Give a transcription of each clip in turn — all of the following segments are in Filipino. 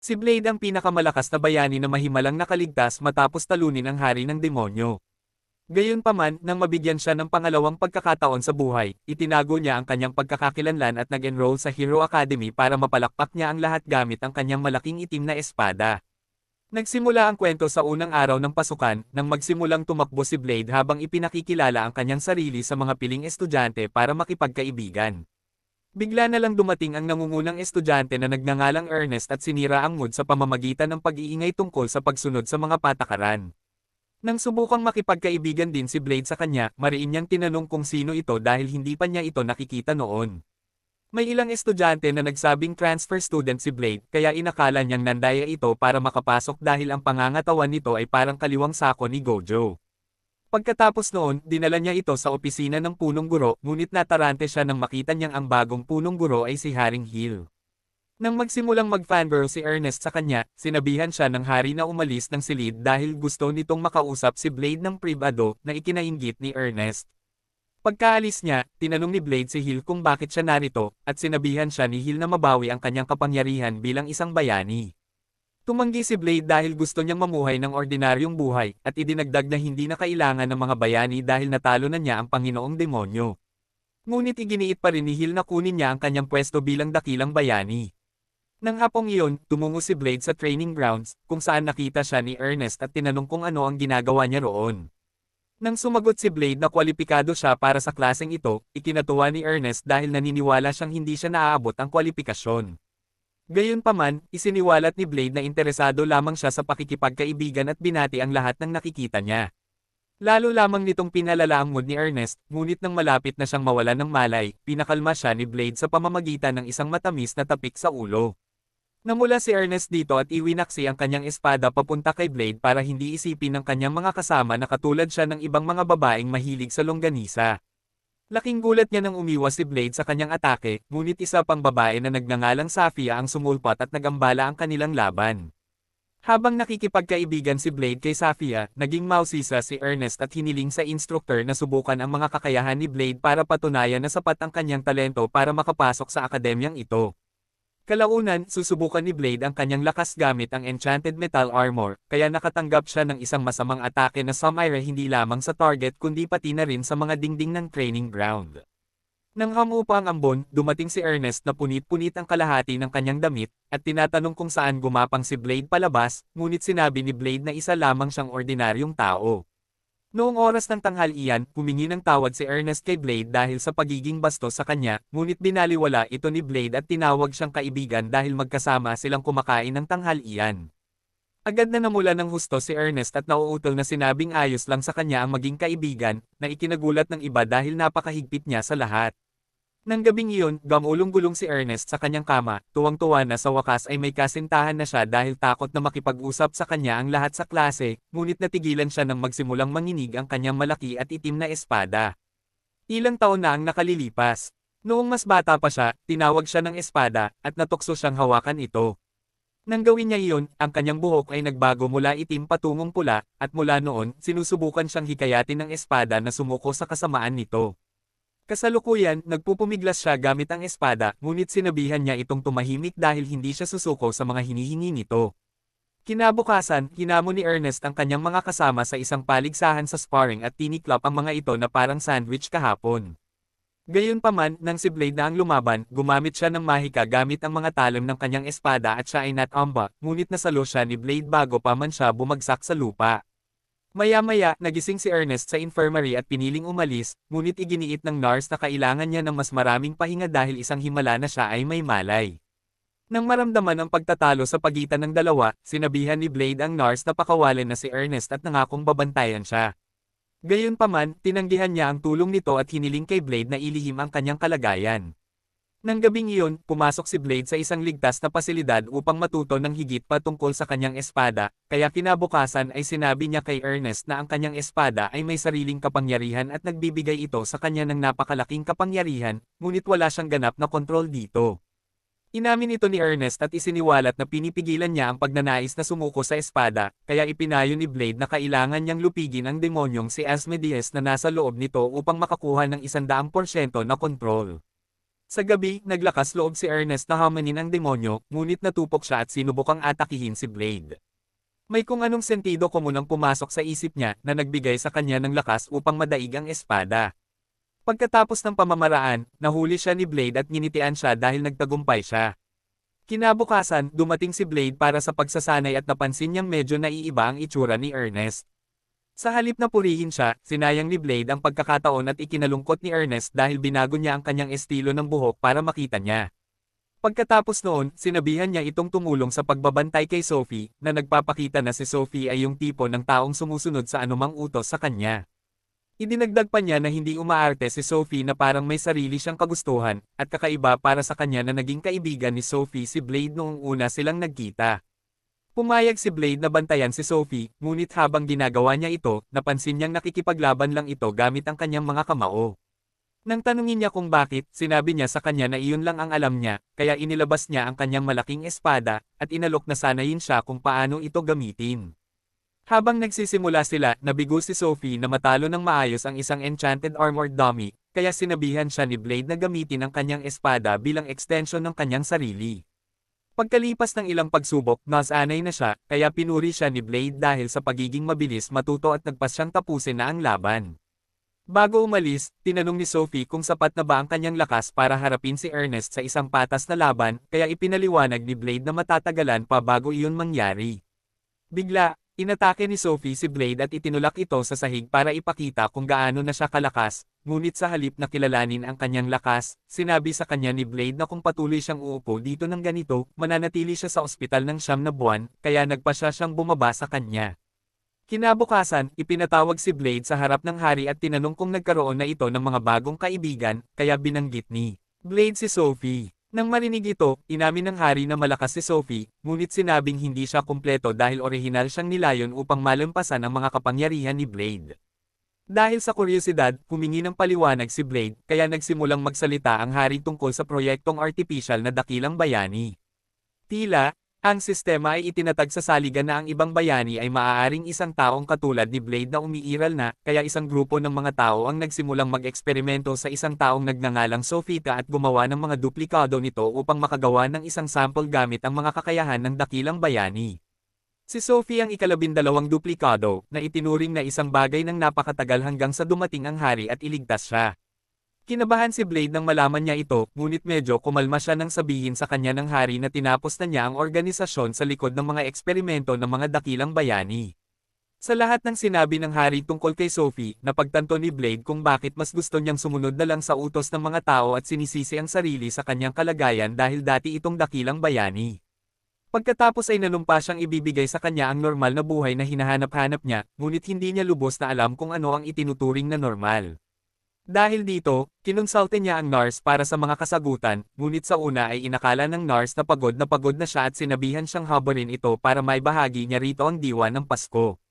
Si Blade ang pinakamalakas na bayani na mahimalang nakaligtas matapos talunin ang hari ng demonyo. Gayunpaman, nang mabigyan siya ng pangalawang pagkakataon sa buhay, itinago niya ang kanyang pagkakakilanlan at nag-enroll sa Hero Academy para mapalakpak niya ang lahat gamit ang kanyang malaking itim na espada. Nagsimula ang kwento sa unang araw ng pasukan, nang magsimulang tumakbo si Blade habang ipinakikilala ang kanyang sarili sa mga piling estudyante para makipagkaibigan. Bigla na lang dumating ang nangungunang estudyante na nagngangalang Ernest at sinira ang mood sa pamamagitan ng pag-iingay tungkol sa pagsunod sa mga patakaran. Nang subukang makipagkaibigan din si Blade sa kanya, mariin niyang tinanong kung sino ito dahil hindi pa niya ito nakikita noon. May ilang estudyante na nagsabing transfer student si Blade, kaya inakala niyang nandaya ito para makapasok dahil ang pangangatawan nito ay parang kaliwang sako ni Gojo. Pagkatapos noon, dinala niya ito sa opisina ng punong guro, ngunit natarante siya nang makita niyang ang bagong punong guro ay si Haring Hill. Nang magsimulang mag-fangirl si Ernest sa kanya, sinabihan siya ng hari na umalis ng silid dahil gusto nitong makausap si Blade ng pribado na ikinainggit ni Ernest. Pagkaalis niya, tinanong ni Blade si Hill kung bakit siya narito, at sinabihan siya ni Hill na mabawi ang kanyang kapangyarihan bilang isang bayani. Tumanggi si Blade dahil gusto niyang mamuhay ng ordinaryong buhay, at idinagdag na hindi na kailangan ng mga bayani dahil natalo na niya ang Panginoong Demonyo. Ngunit iginiit pa rin ni Hill na kunin niya ang kanyang pwesto bilang dakilang bayani. Nang hapong iyon, tumungo si Blade sa training grounds, kung saan nakita siya ni Ernest at tinanong kung ano ang ginagawa niya roon. Nang sumagot si Blade na kwalipikado siya para sa klaseng ito, ikinatuwa ni Ernest dahil naniniwala siyang hindi siya naaabot ang kwalifikasyon. Gayunpaman, isiniwalat ni Blade na interesado lamang siya sa pakikipagkaibigan at binati ang lahat ng nakikita niya. Lalo lamang nitong pinalala ang mood ni Ernest, ngunit nang malapit na siyang mawalan ng malay, pinakalma siya ni Blade sa pamamagitan ng isang matamis na tapik sa ulo. Namula si Ernest dito at iwinaksi ang kanyang espada papunta kay Blade para hindi isipin ng kanyang mga kasama na katulad siya ng ibang mga babaeng mahilig sa longganisa. Laking gulat niya nang umiwas si Blade sa kanyang atake, ngunit isa pang babae na nagngangalang Safia ang sumulpat at nagambala ang kanilang laban. Habang nakikipagkaibigan si Blade kay Safia, naging mausisa si Ernest at hiniling sa instructor na subukan ang mga kakayahan ni Blade para patunayan na sapat ang kanyang talento para makapasok sa akademyang ito. Kalaunan, susubukan ni Blade ang kanyang lakas gamit ang Enchanted Metal Armor, kaya nakatanggap siya ng isang masamang atake na sumire hindi lamang sa target kundi pati na rin sa mga dingding ng training ground. Nang hamupa ang ambon, dumating si Ernest na punit-punit ang kalahati ng kanyang damit, at tinatanong kung saan gumapang si Blade palabas, ngunit sinabi ni Blade na isa lamang siyang ordinaryong tao. Noong oras ng tanghalian, humingi ng tawad si Ernest kay Blade dahil sa pagiging bastos sa kanya, ngunit binaliwala ito ni Blade at tinawag siyang kaibigan dahil magkasama silang kumakain ng tanghalian. Agad na namula ng husto si Ernest at nauutol na sinabing ayos lang sa kanya ang maging kaibigan, na ikinagulat ng iba dahil napakahigpit niya sa lahat. Nang gabing iyon, gumulong-gulong si Ernest sa kanyang kama, tuwang-tuwa na sa wakas ay may kasintahan na siya dahil takot na makipag-usap sa kanya ang lahat sa klase, ngunit natigilan siya nang magsimulang manginig ang kanyang malaki at itim na espada. Ilang taon na ang nakalilipas. Noong mas bata pa siya, tinawag siya ng espada, at natukso siyang hawakan ito. Nang gawin niya iyon, ang kanyang buhok ay nagbago mula itim patungong pula, at mula noon, sinusubukan siyang hikayatin ng espada na sumuko sa kasamaan nito. Kasalukuyan, nagpupumiglas siya gamit ang espada, ngunit sinabihan niya itong tumahimik dahil hindi siya susuko sa mga hinihingi nito. Kinabukasan, hinamon ni Ernest ang kanyang mga kasama sa isang paligsahan sa sparring at tiniklop ang mga ito na parang sandwich kahapon. Gayunpaman, nang si Blade na ang lumaban, gumamit siya ng mahika gamit ang mga talim ng kanyang espada at siya ay natamba, ngunit nasalo siya ni Blade bago pa man siya bumagsak sa lupa. Maya-maya, nagising si Ernest sa infirmary at piniling umalis, ngunit iginiit ng nurse na kailangan niya ng mas maraming pahinga dahil isang himala na siya ay may malay. Nang maramdaman ang pagtatalo sa pagitan ng dalawa, sinabihan ni Blade ang nurse na pakawalan na si Ernest at nangakong babantayan siya. Gayunpaman, tinanggihan niya ang tulong nito at hiniling kay Blade na ilihim ang kanyang kalagayan. Nang gabing iyon, pumasok si Blade sa isang ligtas na pasilidad upang matuto ng higit pa tungkol sa kanyang espada, kaya kinabukasan ay sinabi niya kay Ernest na ang kanyang espada ay may sariling kapangyarihan at nagbibigay ito sa kanya ng napakalaking kapangyarihan, ngunit wala siyang ganap na kontrol dito. Inamin ito ni Ernest at isiniwalat na pinipigilan niya ang pagnanais na sumuko sa espada, kaya ipinayo ni Blade na kailangan niyang lupigin ang demonyong si Asmodeus na nasa loob nito upang makakuha ng 100% na kontrol. Sa gabi, naglakas loob si Ernest na hamanin ang demonyo, ngunit natupok siya at sinubukang atakihin si Blade. May kung anong sentido komunang pumasok sa isip niya na nagbigay sa kanya ng lakas upang madaig ang espada. Pagkatapos ng pamamaraan, nahuli siya ni Blade at nginitian siya dahil nagtagumpay siya. Kinabukasan, dumating si Blade para sa pagsasanay at napansin niyang medyo naiiba ang itsura ni Ernest. Sa halip na purihin siya, sinayang ni Blade ang pagkakataon at ikinalungkot ni Ernest dahil binago niya ang kanyang estilo ng buhok para makita niya. Pagkatapos noon, sinabihan niya itong tumulong sa pagbabantay kay Sophie, na nagpapakita na si Sophie ay yung tipo ng taong sumusunod sa anumang utos sa kanya. Idinagdag pa niya na hindi umaarte si Sophie na parang may sarili siyang kagustuhan, at kakaiba para sa kanya na naging kaibigan ni Sophie si Blade noong una silang nagkita. Pumayag si Blade na bantayan si Sophie, ngunit habang ginagawa niya ito, napansin niyang nakikipaglaban lang ito gamit ang kanyang mga kamao. Nang tanungin niya kung bakit, sinabi niya sa kanya na iyon lang ang alam niya, kaya inilabas niya ang kanyang malaking espada, at inalok na sanayin siya kung paano ito gamitin. Habang nagsisimula sila, nabigo si Sophie na matalo ng maayos ang isang enchanted armored dummy, kaya sinabihan siya ni Blade na gamitin ang kanyang espada bilang extension ng kanyang sarili. Pagkalipas ng ilang pagsubok, nasanay na siya, kaya pinuri siya ni Blade dahil sa pagiging mabilis matuto at nagpas siyang tapusin na ang laban. Bago umalis, tinanong ni Sophie kung sapat na ba ang kanyang lakas para harapin si Ernest sa isang patas na laban, kaya ipinaliwanag ni Blade na matatagalan pa bago iyon mangyari. Bigla, inatake ni Sophie si Blade at itinulak ito sa sahig para ipakita kung gaano na siya kalakas, ngunit sa halip na kilalanin ang kanyang lakas, sinabi sa kanya ni Blade na kung patuloy siyang uupo dito ng ganito, mananatili siya sa ospital ng 9 na buwan, kaya nagpa siyang bumaba sa kanya. Kinabukasan, ipinatawag si Blade sa harap ng hari at tinanong kung nagkaroon na ito ng mga bagong kaibigan, kaya binanggit ni Blade si Sophie. Nang marinig ito, inamin ng hari na malakas si Sophie, ngunit sinabing hindi siya kumpleto dahil orihinal siyang nilayon upang malampasan ang mga kapangyarihan ni Blade. Dahil sa kuryosidad, humingi ng paliwanag si Blade, kaya nagsimulang magsalita ang hari tungkol sa proyektong artificial na dakilang bayani. Tila, ang sistema ay itinatag sa saligan na ang ibang bayani ay maaaring isang taong katulad ni Blade na umiiral na, kaya isang grupo ng mga tao ang nagsimulang mag-eksperimento sa isang taong nagngangalang Sophita at gumawa ng mga duplikado nito upang makagawa ng isang sample gamit ang mga kakayahan ng dakilang bayani. Si Sophie ang ika-12 duplikado, na itinuring na isang bagay ng napakatagal hanggang sa dumating ang hari at iligtas siya. Kinabahan si Blade nang malaman niya ito, ngunit medyo kumalma siya nang sabihin sa kanya ng hari na tinapos na niya ang organisasyon sa likod ng mga eksperimento ng mga dakilang bayani. Sa lahat ng sinabi ng hari tungkol kay Sophie, napagtanto ni Blade kung bakit mas gusto niyang sumunod na lang sa utos ng mga tao at sinisisi ang sarili sa kanyang kalagayan dahil dati itong dakilang bayani. Pagkatapos ay nanumpa siyang ibibigay sa kanya ang normal na buhay na hinahanap-hanap niya, ngunit hindi niya lubos na alam kung ano ang itinuturing na normal. Dahil dito, kinonsulte niya ang nurse para sa mga kasagutan, ngunit sa una ay inakala ng nurse na pagod na siya at sinabihan siyang habarin ito para may bahagi niya rito ang diwa ng Pasko.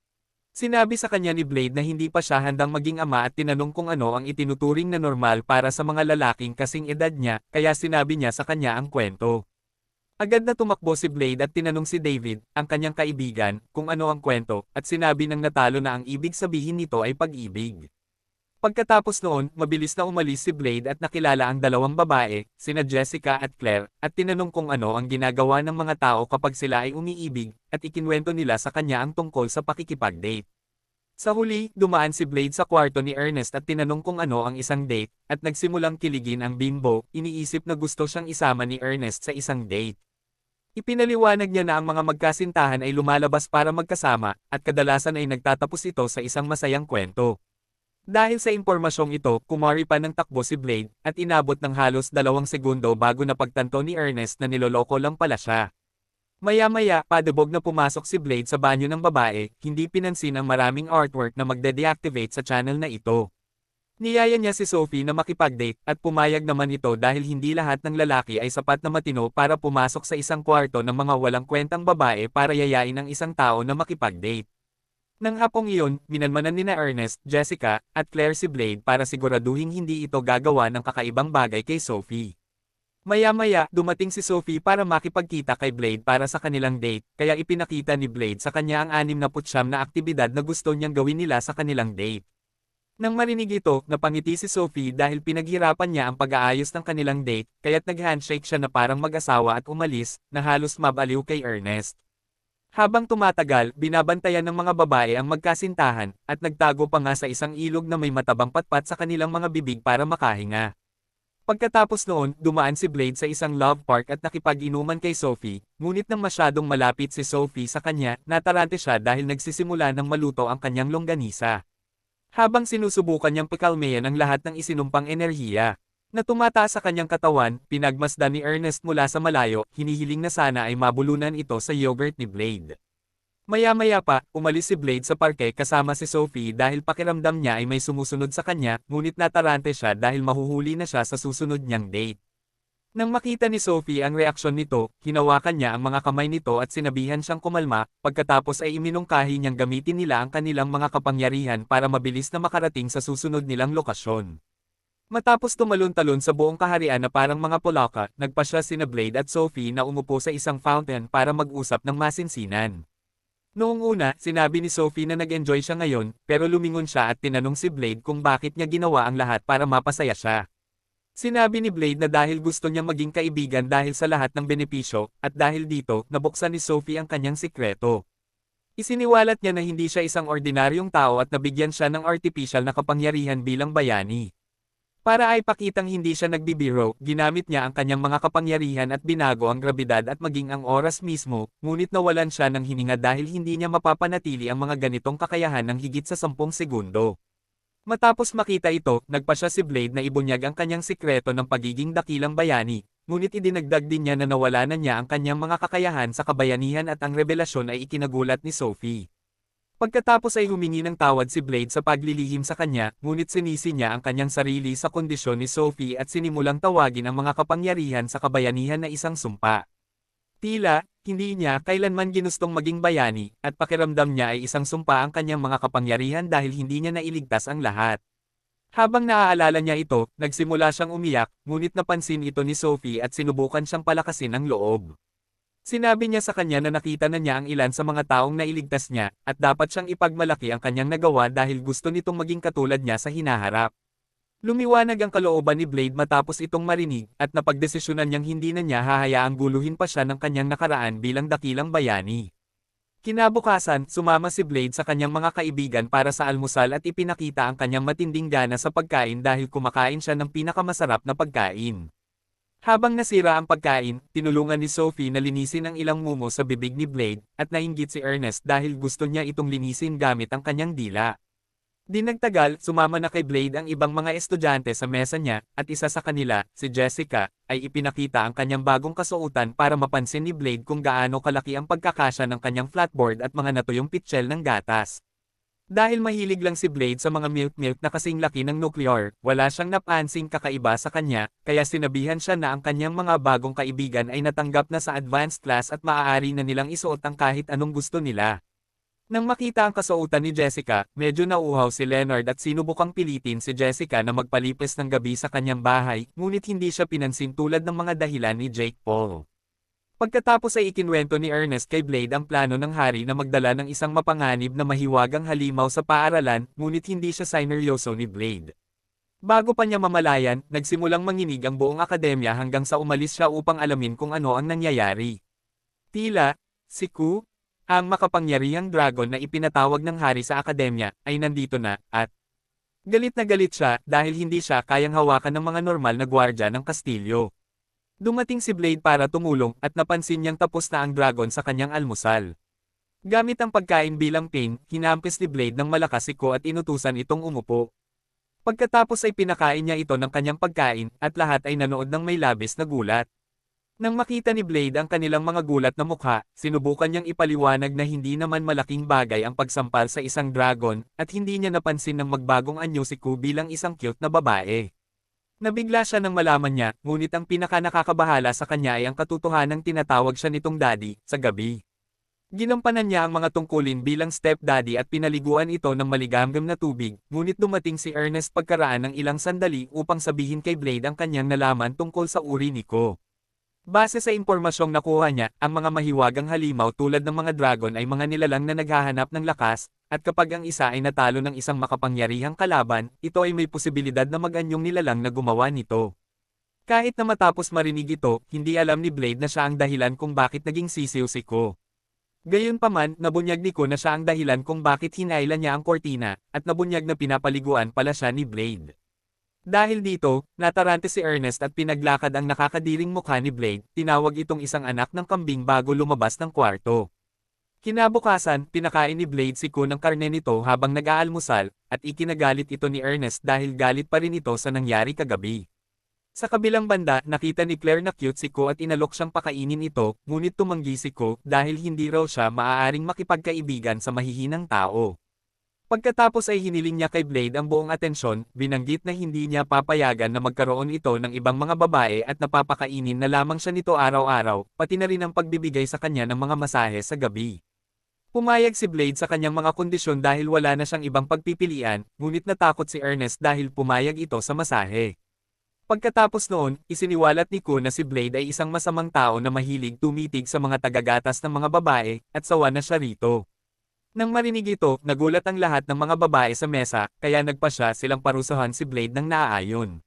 Sinabi sa kanya ni Blade na hindi pa siya handang maging ama at tinanong kung ano ang itinuturing na normal para sa mga lalaking kasing edad niya, kaya sinabi niya sa kanya ang kwento. Agad na tumakbo si Blade at tinanong si David, ang kanyang kaibigan, kung ano ang kwento, at sinabi ng natalo na ang ibig sabihin nito ay pag-ibig. Pagkatapos noon, mabilis na umalis si Blade at nakilala ang dalawang babae, sina Jessica at Claire, at tinanong kung ano ang ginagawa ng mga tao kapag sila ay umiibig, at ikinwento nila sa kanya ang tungkol sa pakikipag-date. Sa huli, dumaan si Blade sa kwarto ni Ernest at tinanong kung ano ang isang date, at nagsimulang kiligin ang bimbo, iniisip na gusto siyang isama ni Ernest sa isang date. Ipinaliwanag niya na ang mga magkasintahan ay lumalabas para magkasama, at kadalasan ay nagtatapos ito sa isang masayang kwento. Dahil sa impormasyong ito, kumari pa ng takbo si Blade, at inabot ng halos 2 segundo bago napagtanto ni Ernest na niloloko lang pala siya. Maya-maya, padubog na pumasok si Blade sa banyo ng babae, hindi pinansin ang maraming artwork na magde-deactivate sa channel na ito. Niyaya niya si Sophie na makipag-date, at pumayag naman ito dahil hindi lahat ng lalaki ay sapat na matino para pumasok sa isang kwarto ng mga walang kwentang babae para yayain ang isang tao na makipag-date. Nang hapong iyon, minanmanan nina Ernest, Jessica, at Claire si Blade para siguraduhing hindi ito gagawa ng kakaibang bagay kay Sophie. Maya-maya, dumating si Sophie para makipagkita kay Blade para sa kanilang date, kaya ipinakita ni Blade sa kanya ang 69 na aktibidad na gusto niyang gawin nila sa kanilang date. Nang marinig ito, napangiti si Sophie dahil pinaghirapan niya ang pag-aayos ng kanilang date, kaya't nag-handshake siya na parang mag-asawa at umalis, na halos mabaliw kay Ernest. Habang tumatagal, binabantayan ng mga babae ang magkasintahan, at nagtago pa nga sa isang ilog na may matabang patpat sa kanilang mga bibig para makahinga. Pagkatapos noon, dumaan si Blade sa isang love park at nakipag-inuman kay Sophie, ngunit nang masyadong malapit si Sophie sa kanya, natarante siya dahil nagsisimula ng maluto ang kanyang longganisa. Habang sinusubukan niyang pakalmayan ang lahat ng isinumpang enerhiya na tumataas sa kanyang katawan, pinagmasdan ni Ernest mula sa malayo, hinihiling na sana ay mabulunan ito sa yogurt ni Blade. Maya-maya pa, umalis si Blade sa parke kasama si Sophie dahil pakiramdam niya ay may sumusunod sa kanya, ngunit natarante siya dahil mahuhuli na siya sa susunod niyang date. Nang makita ni Sophie ang reaksyon nito, hinawakan niya ang mga kamay nito at sinabihan siyang kumalma, pagkatapos ay iminungkahi niyang gamitin nila ang kanilang mga kapangyarihan para mabilis na makarating sa susunod nilang lokasyon. Matapos tumalon-talon sa buong kaharian na parang mga polaka, nagpasya sina Blade at Sophie na umupo sa isang fountain para mag-usap ng masinsinan. Noong una, sinabi ni Sophie na nag-enjoy siya ngayon, pero lumingon siya at tinanong si Blade kung bakit niya ginawa ang lahat para mapasaya siya. Sinabi ni Blade na dahil gusto niya maging kaibigan dahil sa lahat ng benepisyo, at dahil dito, nabuksan ni Sophie ang kanyang sikreto. Isiniwalat niya na hindi siya isang ordinaryong tao at nabigyan siya ng artificial na kapangyarihan bilang bayani. Para ay pakitang hindi siya nagbibiro, ginamit niya ang kanyang mga kapangyarihan at binago ang grabidad at maging ang oras mismo, ngunit nawalan siya ng hininga dahil hindi niya mapapanatili ang mga ganitong kakayahan ng higit sa 10 segundo. Matapos makita ito, nagpasya si Blade na ibunyag ang kanyang sikreto ng pagiging dakilang bayani, ngunit idinagdag din niya na nawala na niya ang kanyang mga kakayahan sa kabayanihan at ang revelasyon ay ikinagulat ni Sophie. Pagkatapos ay humingi ng tawad si Blade sa paglilihim sa kanya, ngunit sinisi niya ang kanyang sarili sa kondisyon ni Sophie at sinimulang tawagin ang mga kapangyarihan sa kabayanihan na isang sumpa. Tila, hindi niya kailanman ginustong maging bayani, at pakiramdam niya ay isang sumpa ang kanyang mga kapangyarihan dahil hindi niya nailigtas ang lahat. Habang naaalala niya ito, nagsimula siyang umiyak, ngunit napansin ito ni Sophie at sinubukan siyang palakasin ang loob. Sinabi niya sa kanya na nakita na niya ang ilan sa mga taong nailigtas niya, at dapat siyang ipagmalaki ang kanyang nagawa dahil gusto nitong maging katulad niya sa hinaharap. Lumiwanag ang kalooban ni Blade matapos itong marinig, at napagdesisyonan niyang hindi na niya hahayaang guluhin pa siya ng kanyang nakaraan bilang dakilang bayani. Kinabukasan, sumama si Blade sa kanyang mga kaibigan para sa almusal at ipinakita ang kanyang matinding gana sa pagkain dahil kumakain siya ng pinakamasarap na pagkain. Habang nasira ang pagkain, tinulungan ni Sophie na linisin ang ilang mumo sa bibig ni Blade, at nainggit si Ernest dahil gusto niya itong linisin gamit ang kanyang dila. Di nagtagal, sumama na kay Blade ang ibang mga estudyante sa mesa niya, at isa sa kanila, si Jessica, ay ipinakita ang kanyang bagong kasuotan para mapansin ni Blade kung gaano kalaki ang pagkakasya ng kanyang flatboard at mga natuyong pitchel ng gatas. Dahil mahilig lang si Blade sa mga milk na kasing laki ng nuclear, wala siyang napansing kakaiba sa kanya, kaya sinabihan siya na ang kanyang mga bagong kaibigan ay natanggap na sa advanced class at maaari na nilang isuot ang kahit anong gusto nila. Nang makita ang kasuotan ni Jessica, medyo nauuhaw si Leonard at sinubukang pilitin si Jessica na magpalipis ng gabi sa kanyang bahay, ngunit hindi siya pinansin tulad ng mga dahilan ni Jake Paul. Pagkatapos ay ikinwento ni Ernest kay Blade ang plano ng hari na magdala ng isang mapanganib na mahiwagang halimaw sa paaralan, ngunit hindi siya sineryoso ni Blade. Bago pa niya mamalayan, nagsimulang manginig ang buong akademya hanggang sa umalis siya upang alamin kung ano ang nangyayari. Tila, si Ku, ang makapangyarihang dragon na ipinatawag ng hari sa akademya, ay nandito na, at galit na galit siya dahil hindi siya kayang hawakan ng mga normal na gwardya ng kastilyo. Dumating si Blade para tumulong at napansin niyang tapos na ang dragon sa kanyang almusal. Gamit ang pagkain bilang pain, hinampis ni Blade ng malakas si Ko at inutusan itong umupo. Pagkatapos ay pinakain niya ito ng kanyang pagkain at lahat ay nanood ng may labis na gulat. Nang makita ni Blade ang kanilang mga gulat na mukha, sinubukan niyang ipaliwanag na hindi naman malaking bagay ang pagsampal sa isang dragon, at hindi niya napansin ng magbagong anyo si Ku bilang isang cute na babae. Nabigla siya nang malaman niya, ngunit ang pinaka-nakakabahala sa kanya ay ang katotohanang tinatawag siya nitong daddy, sa gabi. Ginampanan niya ang mga tungkulin bilang stepdaddy at pinaliguan ito ng maligamgam na tubig, ngunit dumating si Ernest pagkaraan ng ilang sandali upang sabihin kay Blade ang kanyang nalaman tungkol sa uri ni Ko. Base sa impormasyong nakuha niya, ang mga mahiwagang halimaw tulad ng mga dragon ay mga nilalang na naghahanap ng lakas, at kapag ang isa ay natalo ng isang makapangyarihang kalaban, ito ay may posibilidad na mag-anyong nilalang na gumawa nito. Kahit na matapos marinig ito, hindi alam ni Blade na siya ang dahilan kung bakit naging sisiw si Ko. Gayunpaman, nabunyag ni Ko na siya ang dahilan kung bakit hinailan niya ang kortina, at nabunyag na pinapaliguan pala siya ni Blade. Dahil dito, natarante si Ernest at pinaglakad ang nakakadiring mukha ni Blade, tinawag itong isang anak ng kambing bago lumabas ng kwarto. Kinabukasan, pinakain ni Blade si Ko ng karne nito habang nag-aalmusal, at ikinagalit ito ni Ernest dahil galit pa rin ito sa nangyari kagabi. Sa kabilang banda, nakita ni Claire na cute si Ko at inalok siyang pakainin ito, ngunit tumanggi si Ko dahil hindi raw siya maaaring makipagkaibigan sa mahihinang tao. Pagkatapos ay hiniling niya kay Blade ang buong atensyon, binanggit na hindi niya papayagan na magkaroon ito ng ibang mga babae at napapakainin na lamang siya nito araw-araw, pati na rin ang pagbibigay sa kanya ng mga masahe sa gabi. Pumayag si Blade sa kanyang mga kondisyon dahil wala na siyang ibang pagpipilian, ngunit natakot si Ernest dahil pumayag ito sa masahe. Pagkatapos noon, isiniwalat ni Ko na si Blade ay isang masamang tao na mahilig tumitig sa mga tagagatas ng mga babae, at sawa na siya rito. Nang marinig ito, nagulat ang lahat ng mga babae sa mesa, kaya nagpasya silang parusahan si Blade ng naaayon.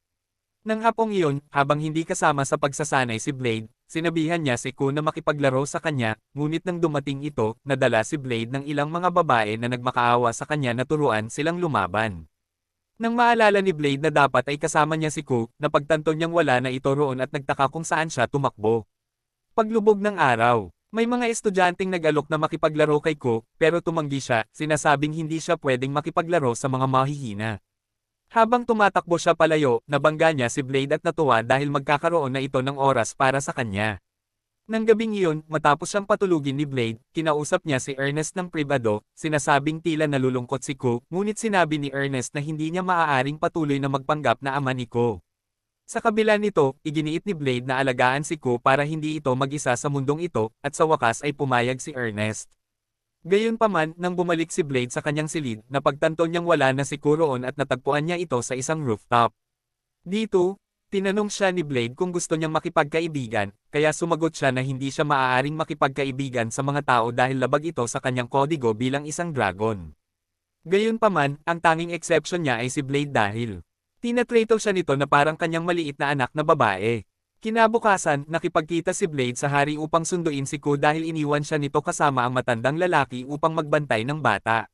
Nang hapong iyon, habang hindi kasama sa pagsasanay si Blade, sinabihan niya si Ko na makipaglaro sa kanya, ngunit nang dumating ito, nadala si Blade ng ilang mga babae na nagmakaawa sa kanya na turuan silang lumaban. Nang maalala ni Blade na dapat ay kasama niya si Ko, napagtanto niyang wala na ito roon at nagtaka kung saan siya tumakbo. Paglubog ng araw, may mga estudyanteng nag-alok na makipaglaro kay Ko, pero tumanggi siya, sinasabing hindi siya pwedeng makipaglaro sa mga mahihina. Habang tumatakbo siya palayo, nabangga niya si Blade at natuwa dahil magkakaroon na ito ng oras para sa kanya. Nang gabing iyon, matapos siyang patulugin ni Blade, kinausap niya si Ernest ng pribado, sinasabing tila nalulungkot si Ko, ngunit sinabi ni Ernest na hindi niya maaaring patuloy na magpanggap na ama ni Ko. Sa kabila nito, iginiit ni Blade na alagaan si Ko para hindi ito mag-isa sa mundong ito, at sa wakas ay pumayag si Ernest. Gayunpaman, nang bumalik si Blade sa kanyang silid, napagtanto niyang wala na si Ko roon at natagpuan niya ito sa isang rooftop. Dito, tinanong siya ni Blade kung gusto niyang makipagkaibigan, kaya sumagot siya na hindi siya maaaring makipagkaibigan sa mga tao dahil labag ito sa kanyang kodigo bilang isang dragon. Gayunpaman, ang tanging exception niya ay si Blade dahil tinatrato siya nito na parang kanyang maliit na anak na babae. Kinabukasan, nakipagkita si Blade sa hari upang sunduin si Ko dahil iniwan siya nito kasama ang matandang lalaki upang magbantay ng bata.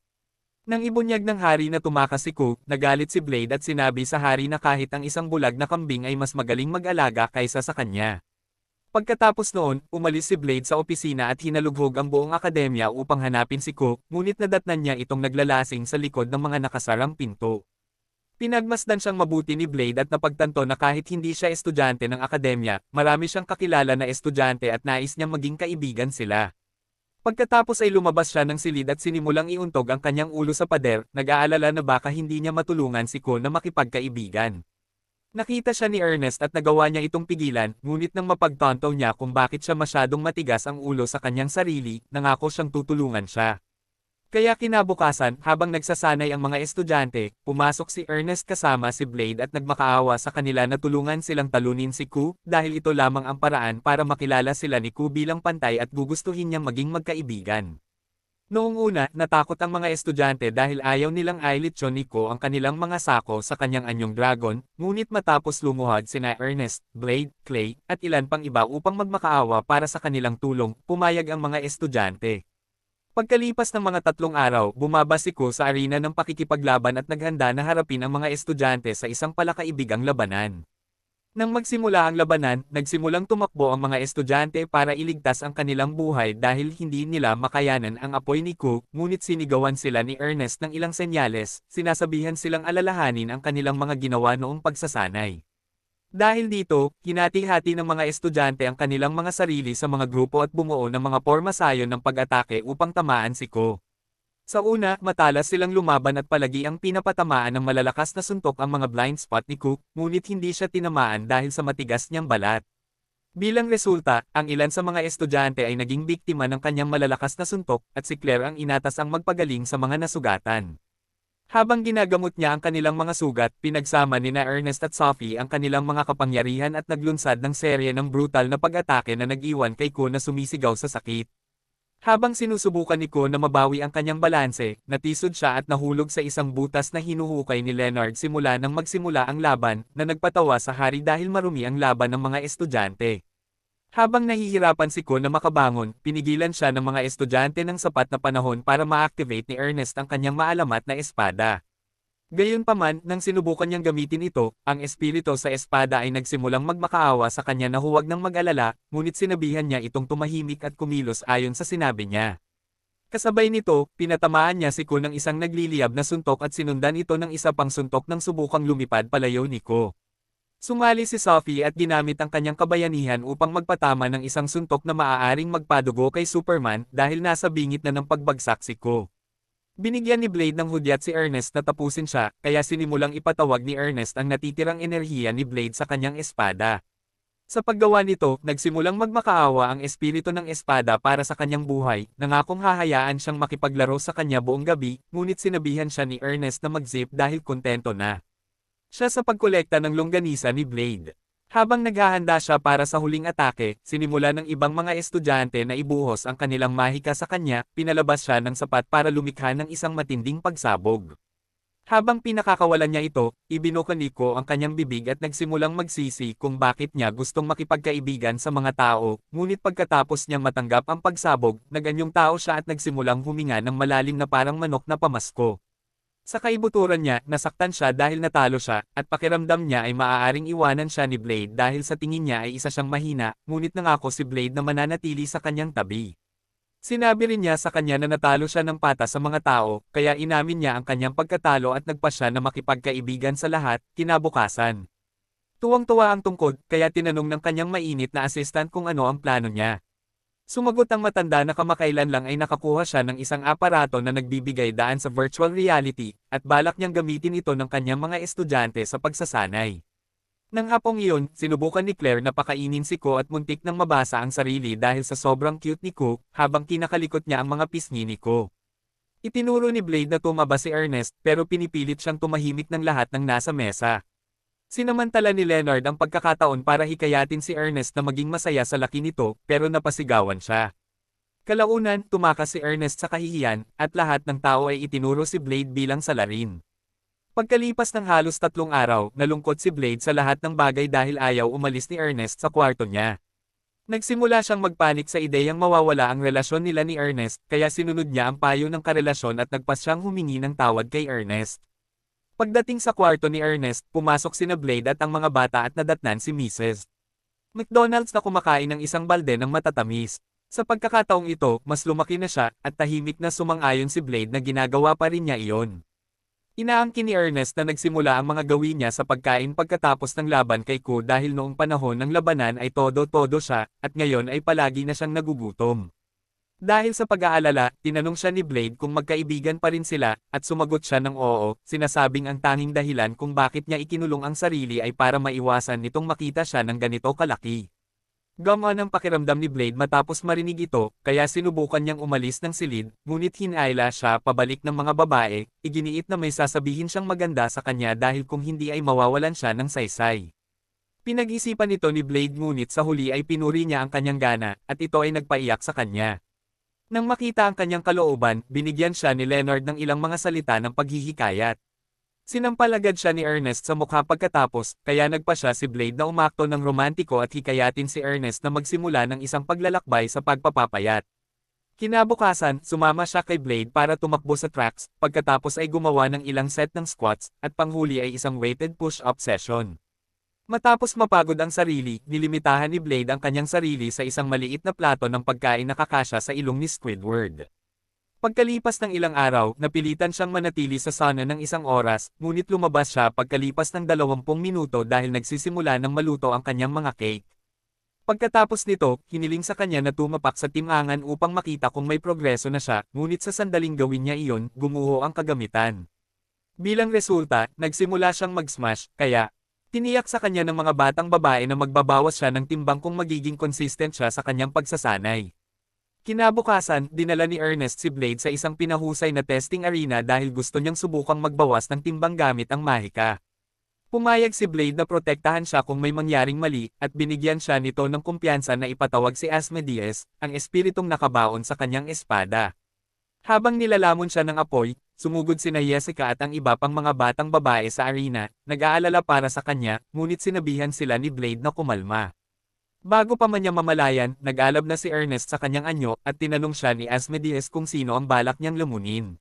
Nang ibunyag ng hari na tumakas si Ko, nagalit si Blade at sinabi sa hari na kahit ang isang bulag na kambing ay mas magaling mag-alaga kaysa sa kanya. Pagkatapos noon, umalis si Blade sa opisina at hinalughog ang buong akademya upang hanapin si Ko, ngunit nadatnan niya itong naglalasing sa likod ng mga nakasarang pinto. Pinagmasdan siyang mabuti ni Blade at napagtanto na kahit hindi siya estudyante ng akademya, marami siyang kakilala na estudyante at nais niyang maging kaibigan sila. Pagkatapos ay lumabas siya ng silid at sinimulang iuntog ang kanyang ulo sa pader, nag-aalala na baka hindi niya matulungan si Ko na makipagkaibigan. Nakita siya ni Ernest at nagawa niya itong pigilan, ngunit nang mapagtanto niya kung bakit siya masyadong matigas ang ulo sa kanyang sarili, nangako siyang tutulungan siya. Kaya kinabukasan, habang nagsasanay ang mga estudyante, pumasok si Ernest kasama si Blade at nagmakaawa sa kanila na tulungan silang talunin si Ko, dahil ito lamang ang paraan para makilala sila ni Ko bilang pantay at gugustuhin niyang maging magkaibigan. Noong una, natakot ang mga estudyante dahil ayaw nilang ailitsyon ni Ko ang kanilang mga sako sa kanyang anyong dragon, ngunit matapos lumuhod sina Ernest, Blade, Clay, at ilan pang iba upang magmakaawa para sa kanilang tulong, pumayag ang mga estudyante. Pagkalipas ng mga 3 araw, bumaba si Ko sa arena ng pakikipaglaban at naghanda na harapin ang mga estudyante sa isang palakaibigang labanan. Nang magsimula ang labanan, nagsimulang tumakbo ang mga estudyante para iligtas ang kanilang buhay dahil hindi nila makayanan ang apoy ni Ko, ngunit sinigawan sila ni Ernest ng ilang senyales, sinasabihan silang alalahanin ang kanilang mga ginawa noong pagsasanay. Dahil dito, hinati-hati ng mga estudyante ang kanilang mga sarili sa mga grupo at bumuo ng mga pormasayon ng pag-atake upang tamaan si Ko. Sa una, matalas silang lumaban at palagi ang pinapatamaan ng malalakas na suntok ang mga blind spot ni Ko, ngunit hindi siya tinamaan dahil sa matigas niyang balat. Bilang resulta, ang ilan sa mga estudyante ay naging biktima ng kanyang malalakas na suntok, at si Claire ang inatas ang magpagaling sa mga nasugatan. Habang ginagamot niya ang kanilang mga sugat, pinagsama ni na Ernest at Sophie ang kanilang mga kapangyarihan at naglunsad ng serye ng brutal na pag-atake na nag-iwan kay Ko na sumisigaw sa sakit. Habang sinusubukan ni Ko na mabawi ang kanyang balanse, natisod siya at nahulog sa isang butas na hinuhukay ni Leonard simula nang magsimula ang laban, na nagpatawa sa hari dahil marumi ang laban ng mga estudyante. Habang nahihirapan si Ko na makabangon, pinigilan siya ng mga estudyante ng sapat na panahon para ma-activate ni Ernest ang kanyang maalamat na espada. Gayunpaman, nang sinubukan niyang gamitin ito, ang espiritu sa espada ay nagsimulang magmakaawa sa kanya na huwag nang mag-alala, ngunit sinabihan niya itong tumahimik at kumilos ayon sa sinabi niya. Kasabay nito, pinatamaan niya si Ko ng isang nagliliyab na suntok at sinundan ito ng isa pang suntok nang subukang lumipad palayo ni Ko. Sumali si Sophie at ginamit ang kanyang kabayanihan upang magpatama ng isang suntok na maaaring magpadugo kay Superman dahil nasa bingit na ng pagbagsak si Ko. Binigyan ni Blade ng hudyat si Ernest na tapusin siya, kaya sinimulang ipatawag ni Ernest ang natitirang enerhiya ni Blade sa kanyang espada. Sa paggawa nito, nagsimulang magmakaawa ang espiritu ng espada para sa kanyang buhay, nangakong hahayaan siyang makipaglaro sa kanya buong gabi, ngunit sinabihan siya ni Ernest na mag-zip dahil kontento na siya sa pagkolekta ng longganisa ni Blade. Habang naghahanda siya para sa huling atake, sinimula ng ibang mga estudyante na ibuhos ang kanilang mahika sa kanya, pinalabas siya ng sapat para lumikha ng isang matinding pagsabog. Habang pinakakawalan niya ito, ibinuka ni Ko ang kanyang bibig at nagsimulang magsisi kung bakit niya gustong makipagkaibigan sa mga tao, ngunit pagkatapos niyang matanggap ang pagsabog, naganyong tao siya at nagsimulang huminga ng malalim na parang manok na pamasko. Sa kaibuturan niya, nasaktan siya dahil natalo siya, at pakiramdam niya ay maaaring iwanan siya ni Blade dahil sa tingin niya ay isa siyang mahina, ngunit nangako si Blade na mananatili sa kanyang tabi. Sinabi rin niya sa kanya na natalo siya ng patas sa mga tao, kaya inamin niya ang kanyang pagkatalo at nagpa siya na makipagkaibigan sa lahat, kinabukasan. Tuwang-tuwa ang tungkod, kaya tinanong ng kanyang mainit na assistant kung ano ang plano niya. Sumagot ang matanda na kamakailan lang ay nakakuha siya ng isang aparato na nagbibigay daan sa virtual reality, at balak niyang gamitin ito ng kanyang mga estudyante sa pagsasanay. Nang hapong iyon, sinubukan ni Claire na pakainin si Ko at muntik nang mabasa ang sarili dahil sa sobrang cute ni Ko, habang kinakalikot niya ang mga pisngi ni Ko. Itinuro ni Blade na tumaba si Ernest, pero pinipilit siyang tumahimik ng lahat ng nasa mesa. Sinamantala ni Leonard ang pagkakataon para hikayatin si Ernest na maging masaya sa laki nito, pero napasigawan siya. Kalaunan, tumakas si Ernest sa kahihiyan, at lahat ng tao ay itinuro si Blade bilang salarin. Pagkalipas ng halos 3 araw, nalungkot si Blade sa lahat ng bagay dahil ayaw umalis ni Ernest sa kwarto niya. Nagsimula siyang magpanik sa ideyang mawawala ang relasyon nila ni Ernest, kaya sinunod niya ang payo ng karelasyon at nagpas siyang humingi ng tawad kay Ernest. Pagdating sa kwarto ni Ernest, pumasok sina Blade at ang mga bata at nadatnan si Mrs. McDonald's na kumakain ng isang balde ng matatamis. Sa pagkakataong ito, mas lumaki na siya, at tahimik na sumang-ayon si Blade na ginagawa pa rin niya iyon. Inaangkin ni Ernest na nagsimula ang mga gawin niya sa pagkain pagkatapos ng laban kay Ko dahil noong panahon ng labanan ay todo-todo siya, at ngayon ay palagi na siyang nagugutom. Dahil sa pag-aalala, tinanong siya ni Blade kung magkaibigan pa rin sila, at sumagot siya ng oo, sinasabing ang tanging dahilan kung bakit niya ikinulong ang sarili ay para maiwasan nitong makita siya ng ganito kalaki. Gumaan ang pakiramdam ni Blade matapos marinig ito, kaya sinubukan niyang umalis ng silid, ngunit hinayla siya pabalik ng mga babae, iginiit na may sasabihin siyang maganda sa kanya dahil kung hindi ay mawawalan siya ng saysay. Pinag-isipan nito ni Blade ngunit sa huli ay pinuri niya ang kanyang gana, at ito ay nagpaiyak sa kanya. Nang makita ang kanyang kalooban, binigyan siya ni Leonard ng ilang mga salita ng paghihikayat. Sinampal agad siya ni Ernest sa mukha pagkatapos, kaya nagpa siya si Blade na umakto ng romantiko at hikayatin si Ernest na magsimula ng isang paglalakbay sa pagpapapayat. Kinabukasan, sumama siya kay Blade para tumakbo sa tracks, pagkatapos ay gumawa ng ilang set ng squats, at panghuli ay isang weighted push-up session. Matapos mapagod ang sarili, nilimitahan ni Blade ang kanyang sarili sa isang maliit na plato ng pagkain na kakasya sa ilong ni Squidward. Pagkalipas ng ilang araw, napilitan siyang manatili sa sauna ng 1 oras, ngunit lumabas siya pagkalipas ng 20 minuto dahil nagsisimula ng maluto ang kanyang mga cake. Pagkatapos nito, hiniling sa kanya na tumapak sa timangan upang makita kung may progreso na siya, ngunit sa sandaling gawin niya iyon, gumuho ang kagamitan. Bilang resulta, nagsimula siyang mag-smash, kaya tiniyak sa kanya ng mga batang babae na magbabawas siya ng timbang kung magiging consistent siya sa kanyang pagsasanay. Kinabukasan, dinala ni Ernest si Blade sa isang pinahusay na testing arena dahil gusto niyang subukang magbawas ng timbang gamit ang mahika. Pumayag si Blade na protektahan siya kung may mangyaring mali, at binigyan siya nito ng kumpiyansa na ipatawag si Asmodeus, ang espiritong nakabaon sa kanyang espada. Habang nilalamon siya ng apoy, sumugod sina Jessica at ang iba pang mga batang babae sa arena, nag-aalala para sa kanya, ngunit sinabihan sila ni Blade na kumalma. Bago pa man niya mamalayan, nag-alab na si Ernest sa kanyang anyo at tinanong siya ni Asmodeus kung sino ang balak niyang lamunin.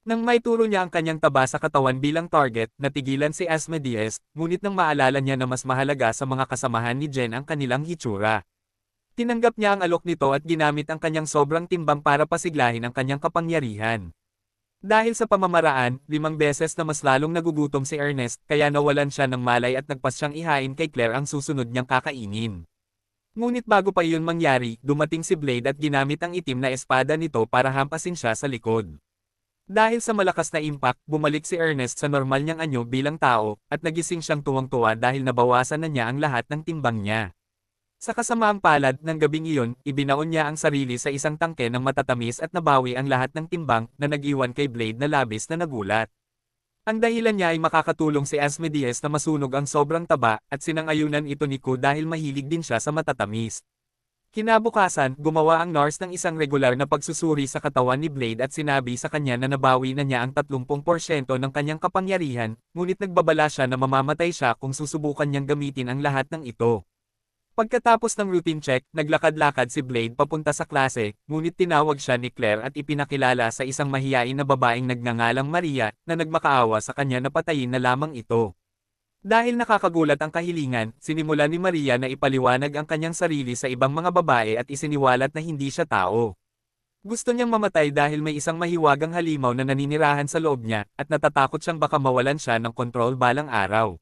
Nang maituro niya ang kanyang taba sa katawan bilang target, natigilan si Asmodeus, ngunit nang maalala niya na mas mahalaga sa mga kasamahan ni Jen ang kanilang hitsura. Tinanggap niya ang alok nito at ginamit ang kanyang sobrang timbang para pasiglahin ang kanyang kapangyarihan. Dahil sa pamamaraan, 5 beses na mas lalong nagugutom si Ernest, kaya nawalan siya ng malay at nagpas siyang ihain kay Claire ang susunod niyang kakainin. Ngunit bago pa iyon mangyari, dumating si Blade at ginamit ang itim na espada nito para hampasin siya sa likod. Dahil sa malakas na impact, bumalik si Ernest sa normal niyang anyo bilang tao, at nagising siyang tuwang-tuwa dahil nabawasan na niya ang lahat ng timbang niya. Sa kasamaang palad ng gabing iyon, ibinaon niya ang sarili sa isang tangke ng matatamis at nabawi ang lahat ng timbang na nag-iwan kay Blade na labis na nagulat. Ang dahilan niya ay makakatulong si Asmodeus na masunog ang sobrang taba at sinang-ayunan ito ni Q dahil mahilig din siya sa matatamis. Kinabukasan, gumawa ang nurse ng isang regular na pagsusuri sa katawan ni Blade at sinabi sa kanya na nabawi na niya ang 30% ng kanyang kapangyarihan, ngunit nagbabala siya na mamamatay siya kung susubukan niyang gamitin ang lahat ng ito. Pagkatapos ng routine check, naglakad-lakad si Blade papunta sa klase, ngunit tinawag siya ni Claire at ipinakilala sa isang mahiyain na babaeng nagngangalang Maria, na nagmakaawa sa kanya na patayin na lamang ito. Dahil nakakagulat ang kahilingan, sinimula ni Maria na ipaliwanag ang kanyang sarili sa ibang mga babae at isiniwalat na hindi siya tao. Gusto niyang mamatay dahil may isang mahiwagang halimaw na naninirahan sa loob niya, at natatakot siyang baka mawalan siya ng kontrol balang araw.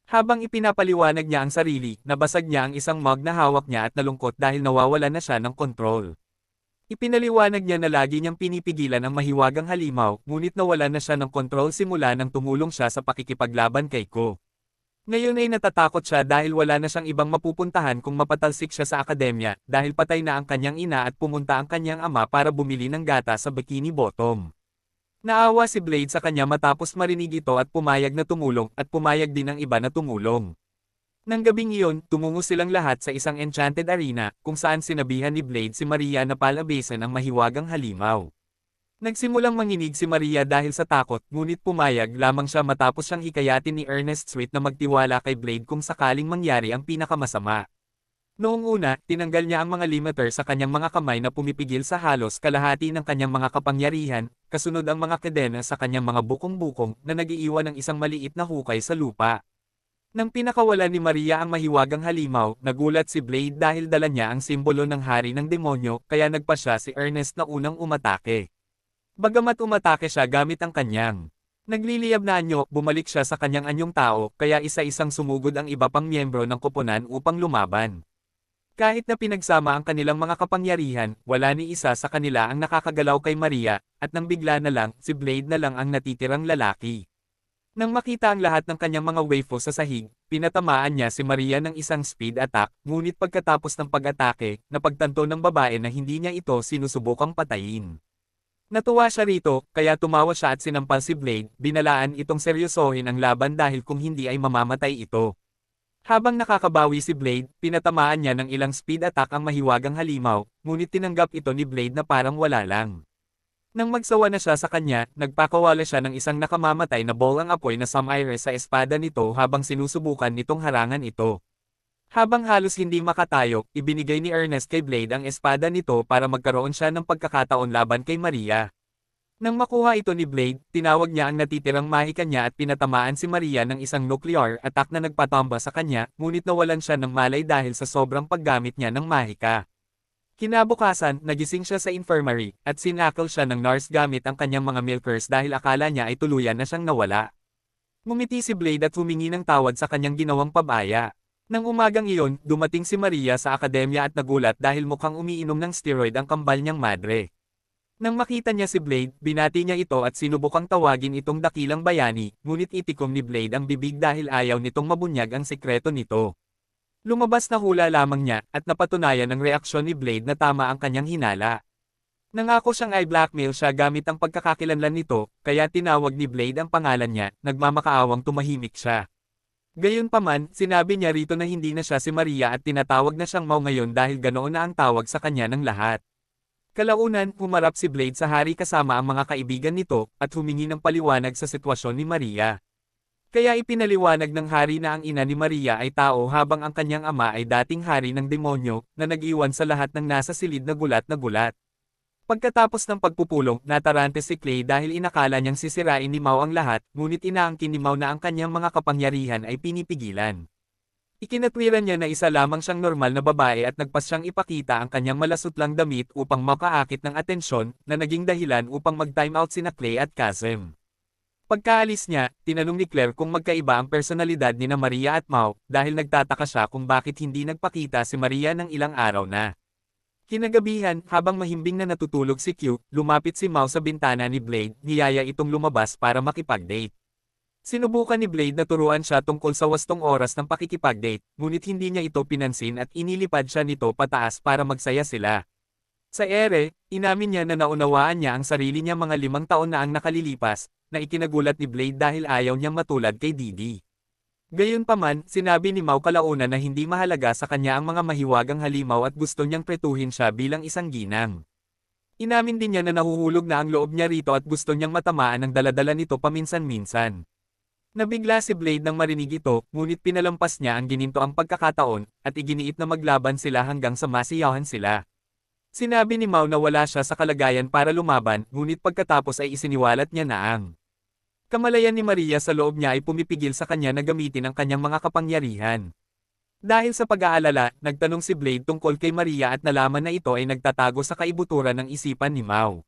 Habang ipinapaliwanag niya ang sarili, nabasag niya ang isang mug na hawak niya at nalungkot dahil nawawalan na siya ng kontrol. Ipinaliwanag niya na lagi niyang pinipigilan ang mahiwagang halimaw, ngunit nawalan na siya ng kontrol simula nang tumulong siya sa pakikipaglaban kay Ko. Ngayon ay natatakot siya dahil wala na siyang ibang mapupuntahan kung mapatalsik siya sa akademya, dahil patay na ang kanyang ina at pumunta ang kanyang ama para bumili ng gata sa Bikini Bottom. Naawa si Blade sa kanya matapos marinig ito at pumayag na tumulong, at pumayag din ang iba na tumulong. Nang gabing iyon, tumungo silang lahat sa isang enchanted arena, kung saan sinabihan ni Blade si Maria na palabasin ang mahiwagang halimaw. Nagsimulang manginig si Maria dahil sa takot, ngunit pumayag lamang siya matapos siyang hikayatin ni Ernest Sweet na magtiwala kay Blade kung sakaling mangyari ang pinakamasama. Noong una, tinanggal niya ang mga limiter sa kanyang mga kamay na pumipigil sa halos kalahati ng kanyang mga kapangyarihan, kasunod ang mga kadena sa kanyang mga bukong-bukong na nag-iiwan ng isang maliit na hukay sa lupa. Nang pinakawalan ni Maria ang mahiwagang halimaw, nagulat si Blade dahil dala niya ang simbolo ng hari ng demonyo, kaya nagpa siya si Ernest na unang umatake. Bagamat umatake siya gamit ang kanyang nagliliyab na anyo, bumalik siya sa kanyang anyong tao, kaya isa-isang sumugod ang iba pang miyembro ng koponan upang lumaban. Kahit na pinagsama ang kanilang mga kapangyarihan, wala ni isa sa kanila ang nakakagalaw kay Maria, at nang bigla na lang, si Blade na lang ang natitirang lalaki. Nang makita ang lahat ng kanyang mga waifu sa sahig, pinatamaan niya si Maria ng isang speed attack, ngunit pagkatapos ng pag-atake, napagtanto ng babae na hindi niya ito sinusubukang patayin. Natuwa siya rito, kaya tumawa siya at sinampal si Blade, binalaan itong seryosohin ang laban dahil kung hindi ay mamamatay ito. Habang nakakabawi si Blade, pinatamaan niya ng ilang speed attack ang mahiwagang halimaw, ngunit tinanggap ito ni Blade na parang wala lang. Nang magsawa na siya sa kanya, nagpakawala siya ng isang nakamamatay na bolang apoy na sumire sa espada nito habang sinusubukan nitong harangan ito. Habang halos hindi makatayo, ibinigay ni Ernest kay Blade ang espada nito para magkaroon siya ng pagkakataon laban kay Maria. Nang makuha ito ni Blade, tinawag niya ang natitirang mahika niya at pinatamaan si Maria ng isang nuclear attack na nagpatomba sa kanya, ngunit nawalan siya ng malay dahil sa sobrang paggamit niya ng mahika. Kinabukasan, nagising siya sa infirmary, at sinakal siya ng nurse gamit ang kanyang mga milkers dahil akala niya ay tuluyan na siyang nawala. Ngumiti si Blade at humingi ng tawad sa kanyang ginawang pabaya. Nang umagang iyon, dumating si Maria sa akademya at nagulat dahil mukhang umiinom ng steroid ang kambal niyang madre. Nang makita niya si Blade, binati niya ito at sinubukang tawagin itong dakilang bayani, ngunit itikom ni Blade ang bibig dahil ayaw nitong mabunyag ang sikreto nito. Lumabas na hula lamang niya at napatunayan ng reaksyon ni Blade na tama ang kanyang hinala. Nangako siyang i-blackmail siya gamit ang pagkakakilanlan nito, kaya tinawag ni Blade ang pangalan niya, nagmamakaawang tumahimik siya. Gayunpaman, sinabi niya rito na hindi na siya si Maria at tinatawag na siyang Mau ngayon dahil ganoon na ang tawag sa kanya ng lahat. Kalaunan, humarap si Blade sa hari kasama ang mga kaibigan nito, at humingi ng paliwanag sa sitwasyon ni Maria. Kaya ipinaliwanag ng hari na ang ina ni Maria ay tao habang ang kanyang ama ay dating hari ng demonyo, na nag-iwan sa lahat ng nasa silid na gulat na gulat. Pagkatapos ng pagpupulong, natarante si Clay dahil inakala niyang sisirain ni Mau ang lahat, ngunit inaangkin ni Mau na ang kanyang mga kapangyarihan ay pinipigilan. Ikinatwiran niya na isa lamang siyang normal na babae at nagpas siyang ipakita ang kanyang malasutlang damit upang makaakit ng atensyon, na naging dahilan upang mag-time out sina Clay at Kazem. Pagkaalis niya, tinanong ni Claire kung magkaiba ang personalidad ni Maria at Mau, dahil nagtataka siya kung bakit hindi nagpakita si Maria ng ilang araw na. Kinagabihan, habang mahimbing na natutulog si Q, lumapit si Mau sa bintana ni Blade, niyaya itong lumabas para makipag-date. Sinubukan ni Blade na turuan siya tungkol sa wastong oras ng pakikipag-date, ngunit hindi niya ito pinansin at inilipad siya nito pataas para magsaya sila. Sa ere, inamin niya na naunawaan niya ang sarili niya mga 5 taon na ang nakalilipas, na ikinagulat ni Blade dahil ayaw niyang matulad kay Didi. Gayunpaman, sinabi ni Mau kalaunan na hindi mahalaga sa kanya ang mga mahiwagang halimaw at gusto niyang pretuhin siya bilang isang ginang. Inamin din niya na nahuhulog na ang loob niya rito at gusto niyang matamaan ang daladala nito paminsan-minsan. Nabigla si Blade nang marinig ito, ngunit pinalampas niya ang ginintoang pagkakataon, at iginiit na maglaban sila hanggang sa masiyahan sila. Sinabi ni Mau na wala siya sa kalagayan para lumaban, ngunit pagkatapos ay isiniwalat niya na ang kamalayan ni Maria sa loob niya ay pumipigil sa kanya na gamitin ang kanyang mga kapangyarihan. Dahil sa pag-aalala, nagtanong si Blade tungkol kay Maria at nalaman na ito ay nagtatago sa kaibuturan ng isipan ni Mau.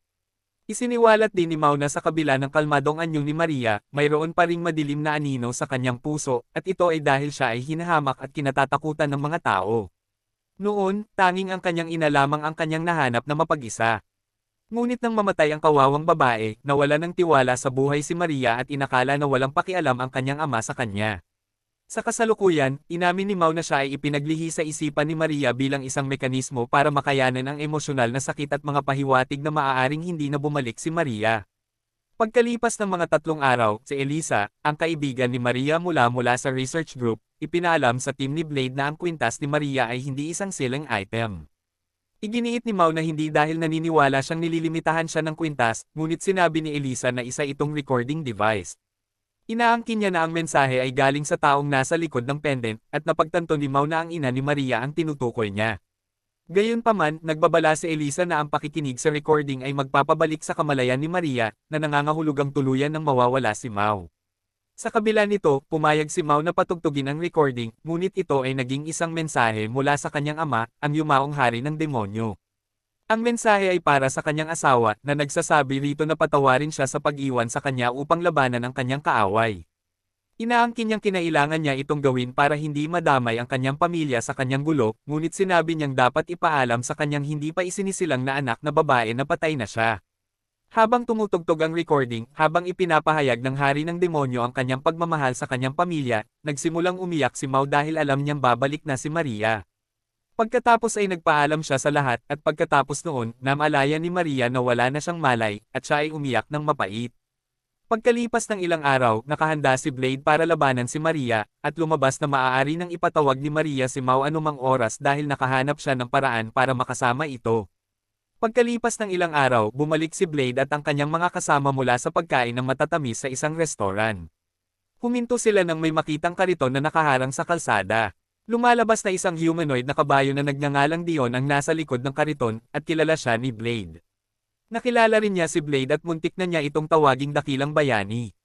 Isiniwalat din ni Mau na sa kabila ng kalmadong anyong ni Maria, mayroon pa ring madilim na anino sa kanyang puso, at ito ay dahil siya ay hinahamak at kinatatakutan ng mga tao. Noon, tanging ang kanyang ina lamang ang kanyang nahanap na mapag-isa. Ngunit nang mamatay ang kawawang babae, nawala ng tiwala sa buhay si Maria at inakala na walang pakialam ang kanyang ama sa kanya. Sa kasalukuyan, inamin ni Mau na siya ay ipinaglihi sa isipan ni Maria bilang isang mekanismo para makayanan ang emosyonal na sakit at mga pahiwatig na maaaring hindi na bumalik si Maria. Pagkalipas ng mga 3 araw, si Elisa, ang kaibigan ni Maria mula sa research group, ipinaalam sa team ni Blade na ang kwintas ni Maria ay hindi isang selling item. Iginiit ni Mau na hindi dahil naniniwala siyang nililimitahan siya ng kwintas, ngunit sinabi ni Elisa na isa itong recording device. Inaangkin niya na ang mensahe ay galing sa taong nasa likod ng pendant, at napagtanto ni Mau na ang ina ni Maria ang tinutukoy niya. Gayunpaman, nagbabala si Elisa na ang pakikinig sa recording ay magpapabalik sa kamalayan ni Maria, na nangangahulugang tuluyan ng mawawala si Mau. Sa kabila nito, pumayag si Mau na patugtugin ang recording, ngunit ito ay naging isang mensahe mula sa kanyang ama, ang yumaong hari ng demonyo. Ang mensahe ay para sa kanyang asawa, na nagsasabi rito na patawarin siya sa pag-iwan sa kanya upang labanan ang kanyang kaaway. Inaangkin niyang kinailangan niya itong gawin para hindi madamay ang kanyang pamilya sa kanyang gulo, ngunit sinabi niyang dapat ipaalam sa kanyang hindi pa isinisilang na anak na babae na patay na siya. Habang tumutugtog ang recording, habang ipinapahayag ng hari ng demonyo ang kanyang pagmamahal sa kanyang pamilya, nagsimulang umiyak si Mau dahil alam niyang babalik na si Maria. Pagkatapos ay nagpaalam siya sa lahat, at pagkatapos noon, namalaya ni Maria na wala na siyang malay, at siya ay umiyak ng mapait. Pagkalipas ng ilang araw, nakahanda si Blade para labanan si Maria, at lumabas na maaari nang ipatawag ni Maria si Mau anumang oras dahil nakahanap siya ng paraan para makasama ito. Pagkalipas ng ilang araw, bumalik si Blade at ang kanyang mga kasama mula sa pagkain ng matatamis sa isang restoran. Huminto sila nang may makitang kariton na nakaharang sa kalsada. Lumalabas na isang humanoid na kabayo na nagngangalang Dion ang nasa likod ng kariton, at kilala siya ni Blade. Nakilala rin niya si Blade at muntik na niya itong tawaging dakilang bayani.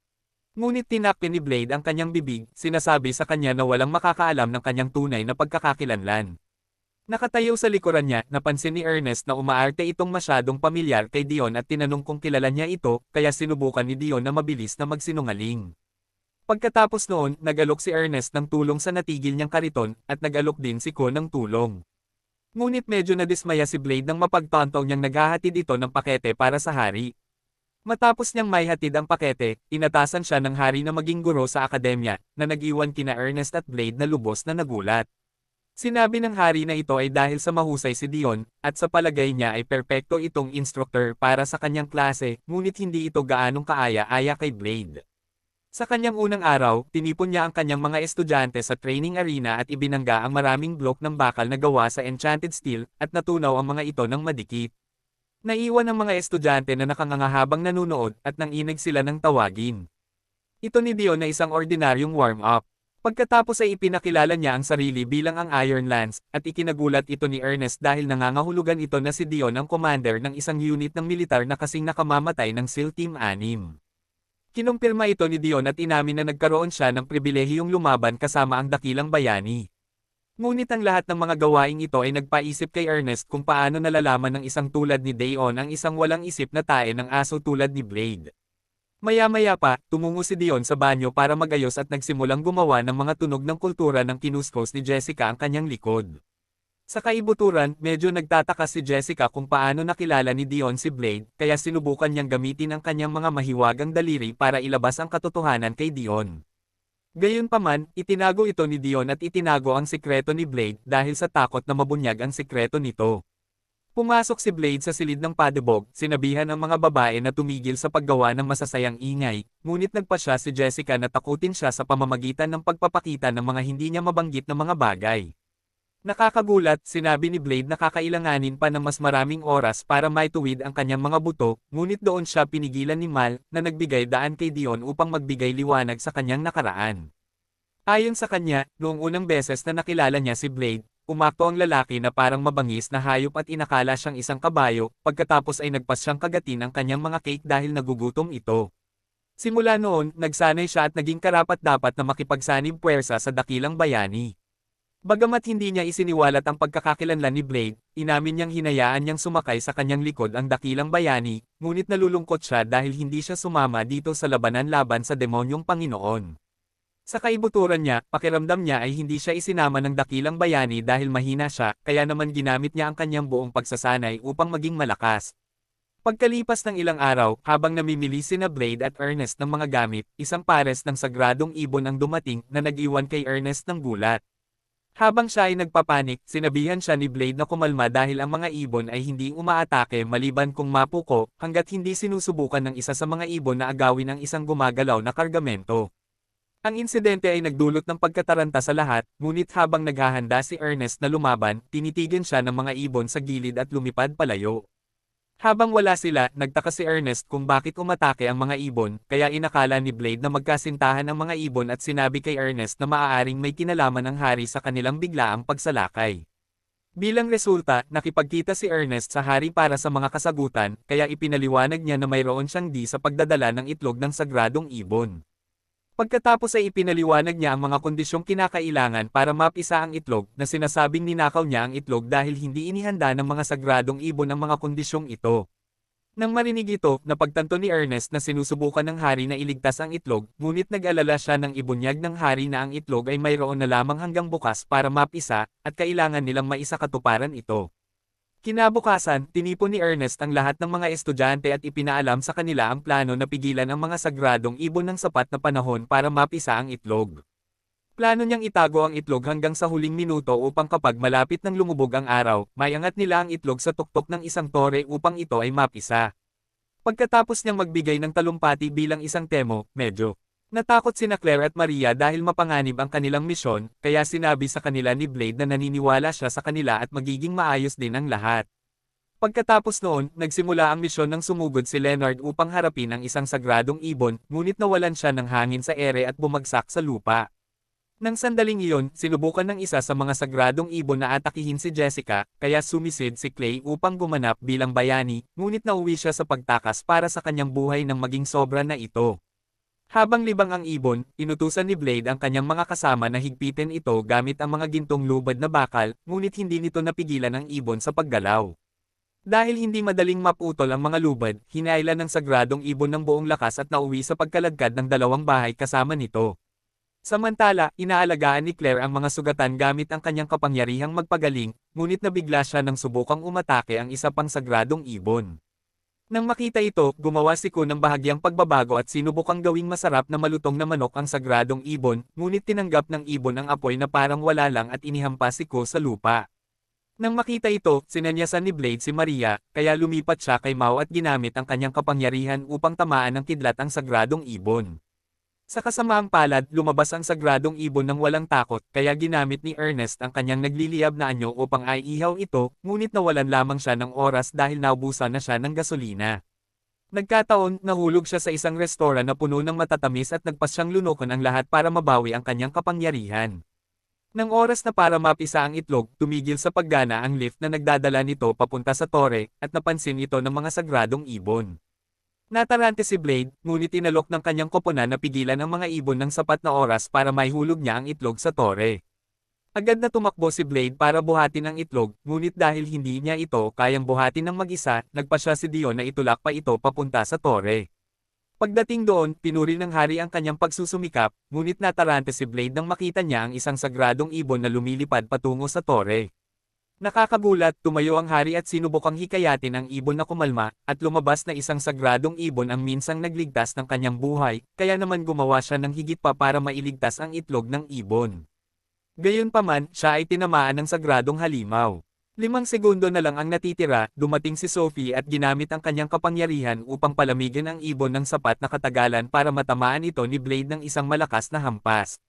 Ngunit tinakpin ni Blade ang kanyang bibig, sinasabi sa kanya na walang makakaalam ng kanyang tunay na pagkakakilanlan. Nakatayo sa likuran niya, napansin ni Ernest na umaarte itong masyadong pamilyar kay Dion at tinanong kung kilala niya ito, kaya sinubukan ni Dion na mabilis na magsinungaling. Pagkatapos noon, nag-alok si Ernest ng tulong sa natigil niyang kariton, at nag-alok din si Ko ng tulong. Ngunit medyo nadismaya si Blade nang mapagtantaw niyang naghahatid ito ng pakete para sa hari. Matapos niyang maihatid ang pakete, inatasan siya ng hari na maging guro sa akademya, na nag-iwan kina Ernest at Blade na lubos na nagulat. Sinabi ng hari na ito ay dahil sa mahusay si Dion, at sa palagay niya ay perpekto itong instructor para sa kanyang klase, ngunit hindi ito gaanong kaaya-aya kay Blade. Sa kanyang unang araw, tinipon niya ang kanyang mga estudyante sa training arena at ibinangga ang maraming blok ng bakal na gawa sa enchanted steel, at natunaw ang mga ito ng madikit. Naiwan ang mga estudyante na nakangangahabang nanunood at nanginig sila ng tawagin. Ito ni Dion na isang ordinaryong warm-up. Pagkatapos ay ipinakilala niya ang sarili bilang ang Iron Lance, at ikinagulat ito ni Ernest dahil nangangahulugan ito na si Dion ang commander ng isang unit ng militar na kasing nakamamatay ng SEAL Team 6. Kinumpirma ito ni Dion at inamin na nagkaroon siya ng pribilehiyong lumaban kasama ang dakilang bayani. Ngunit ang lahat ng mga gawaing ito ay nagpaisip kay Ernest kung paano nalalaman ng isang tulad ni Dion ang isang walang isip na tae ng aso tulad ni Blade. Maya-maya pa, tumungo si Dion sa banyo para magayos at nagsimulang gumawa ng mga tunog ng kultura ng kinuskos ni Jessica ang kanyang likod. Sa kaibuturan, medyo nagtataka si Jessica kung paano nakilala ni Dion si Blade, kaya sinubukan niyang gamitin ang kanyang mga mahiwagang daliri para ilabas ang katotohanan kay Dion. Gayunpaman, itinago ito ni Dion at itinago ang sikreto ni Blade dahil sa takot na mabunyag ang sikreto nito. Pumasok si Blade sa silid ng padebog, sinabihan ang mga babae na tumigil sa paggawa ng masasayang ingay, ngunit nagpasya si Jessica na takutin siya sa pamamagitan ng pagpapakita ng mga hindi niya mabanggit na mga bagay. Nakakagulat, sinabi ni Blade na kakailanganin pa ng mas maraming oras para maituwid ang kanyang mga buto, ngunit doon siya pinigilan ni Mal, na nagbigay daan kay Dion upang magbigay liwanag sa kanyang nakaraan. Ayon sa kanya, noong unang beses na nakilala niya si Blade, umakto ang lalaki na parang mabangis na hayop at inakala siyang isang kabayo, pagkatapos ay nagpas siyang kagatin ang kanyang mga cake dahil nagugutom ito. Simula noon, nagsanay siya at naging karapat-dapat na makipagsanib puwersa sa dakilang bayani. Bagamat hindi niya isiniwalat ang pagkakakilanlan ni Blade, inamin niyang hinayaan niyang sumakay sa kanyang likod ang dakilang bayani, ngunit nalulungkot siya dahil hindi siya sumama dito sa labanan laban sa demonyong Panginoon. Sa kaibuturan niya, pakiramdam niya ay hindi siya isinama ng dakilang bayani dahil mahina siya, kaya naman ginamit niya ang kanyang buong pagsasanay upang maging malakas. Pagkalipas ng ilang araw, habang namimili sina Blade at Ernest ng mga gamit, isang pares ng sagradong ibon ang dumating na nag-iwan kay Ernest ng gulat. Habang siya ay nagpapanik, sinabihan siya ni Blade na kumalma dahil ang mga ibon ay hindi umaatake maliban kung mapuko, hanggat hindi sinusubukan ng isa sa mga ibon na agawin ang isang gumagalaw na kargamento. Ang insidente ay nagdulot ng pagkataranta sa lahat, ngunit habang naghahanda si Ernest na lumaban, tinitigan siya ng mga ibon sa gilid at lumipad palayo. Habang wala sila, nagtaka si Ernest kung bakit umatake ang mga ibon, kaya inakala ni Blade na magkasintahan ang mga ibon at sinabi kay Ernest na maaaring may kinalaman ang hari sa kanilang biglaang pagsalakay. Bilang resulta, nakipagkita si Ernest sa hari para sa mga kasagutan, kaya ipinaliwanag niya na mayroon siyang di sa pagdadala ng itlog ng sagradong ibon. Pagkatapos ay ipinaliwanag niya ang mga kondisyong kinakailangan para mapisa ang itlog, na sinasabing ninakaw niya ang itlog dahil hindi inihanda ng mga sagradong ibon ang mga kondisyong ito. Nang marinig ito, napagtanto ni Ernest na sinusubukan ng hari na iligtas ang itlog, ngunit nag-alala siya ng ibunyag ng hari na ang itlog ay mayroon na lamang hanggang bukas para mapisa, at kailangan nilang maisakatuparan ito. Kinabukasan, tinipon ni Ernest ang lahat ng mga estudyante at ipinaalam sa kanila ang plano na pigilan ang mga sagradong ibon ng sapat na panahon para mapisa ang itlog. Plano niyang itago ang itlog hanggang sa huling minuto upang kapag malapit ng lumubog ang araw, maiangat nila ang itlog sa tuktok ng isang tore upang ito ay mapisa. Pagkatapos niyang magbigay ng talumpati bilang isang demo, medyo natakot sina Claire at Maria dahil mapanganib ang kanilang misyon, kaya sinabi sa kanila ni Blade na naniniwala siya sa kanila at magiging maayos din ang lahat. Pagkatapos noon, nagsimula ang misyon ng sumugod si Leonard upang harapin ang isang sagradong ibon, ngunit nawalan siya ng hangin sa ere at bumagsak sa lupa. Nang sandaling iyon, sinubukan ng isa sa mga sagradong ibon na atakihin si Jessica, kaya sumisid si Clay upang gumanap bilang bayani, ngunit nauwi siya sa pagtakas para sa kanyang buhay nang maging sobra na ito. Habang libang ang ibon, inutusan ni Blade ang kanyang mga kasama na higpitin ito gamit ang mga gintong lubad na bakal, ngunit hindi nito napigilan ang ibon sa paggalaw. Dahil hindi madaling maputol ang mga lubad, hinailan ng sagradong ibon ng buong lakas at nauwi sa pagkalagkad ng dalawang bahay kasama nito. Samantala, inaalagaan ni Claire ang mga sugatan gamit ang kanyang kapangyarihang magpagaling, ngunit nabigla siya nang subukang umatake ang isa pang sagradong ibon. Nang makita ito, gumawa si Kun ng bahagyang pagbabago at sinubukang gawing masarap na malutong na manok ang sagradong ibon, ngunit tinanggap ng ibon ang apoy na parang wala lang at inihampas si Ko sa lupa. Nang makita ito, sinanyasan ni Blade si Maria, kaya lumipat siya kay Mao at ginamit ang kanyang kapangyarihan upang tamaan ng kidlat ang sagradong ibon. Sa kasamaang palad, lumabas ang sagradong ibon ng walang takot, kaya ginamit ni Ernest ang kanyang nagliliyab na anyo upang aiihaw ito, ngunit nawalan lamang siya ng oras dahil naubusan na siya ng gasolina. Nagkataon, nahulog siya sa isang restoran na puno ng matatamis at nagpas siyang lunukin ang lahat para mabawi ang kanyang kapangyarihan. Nang oras na para mapisa ang itlog, tumigil sa paggana ang lift na nagdadala nito papunta sa tore, at napansin ito ng mga sagradong ibon. Natarante si Blade, ngunit inalok ng kanyang koponan na pigilan ang mga ibon ng sapat na oras para maihulog niya ang itlog sa tore. Agad na tumakbo si Blade para buhatin ang itlog, ngunit dahil hindi niya ito kayang buhatin ng mag-isa, nagpasya si Dion na itulak pa ito papunta sa tore. Pagdating doon, pinuri ng hari ang kanyang pagsusumikap, ngunit natarante si Blade nang makita niya ang isang sagradong ibon na lumilipad patungo sa tore. Nakakagulat, tumayo ang hari at sinubukang hikayatin ang ibon na kumalma, at lumabas na isang sagradong ibon ang minsang nagligtas ng kanyang buhay, kaya naman gumawa siya ng higit pa para mailigtas ang itlog ng ibon. Gayunpaman, siya ay tinamaan ng sagradong halimaw. 5 segundo na lang ang natitira, dumating si Sophie at ginamit ang kanyang kapangyarihan upang palamigin ang ibon ng sapat na katagalan para matamaan ito ni Blade ng isang malakas na hampas.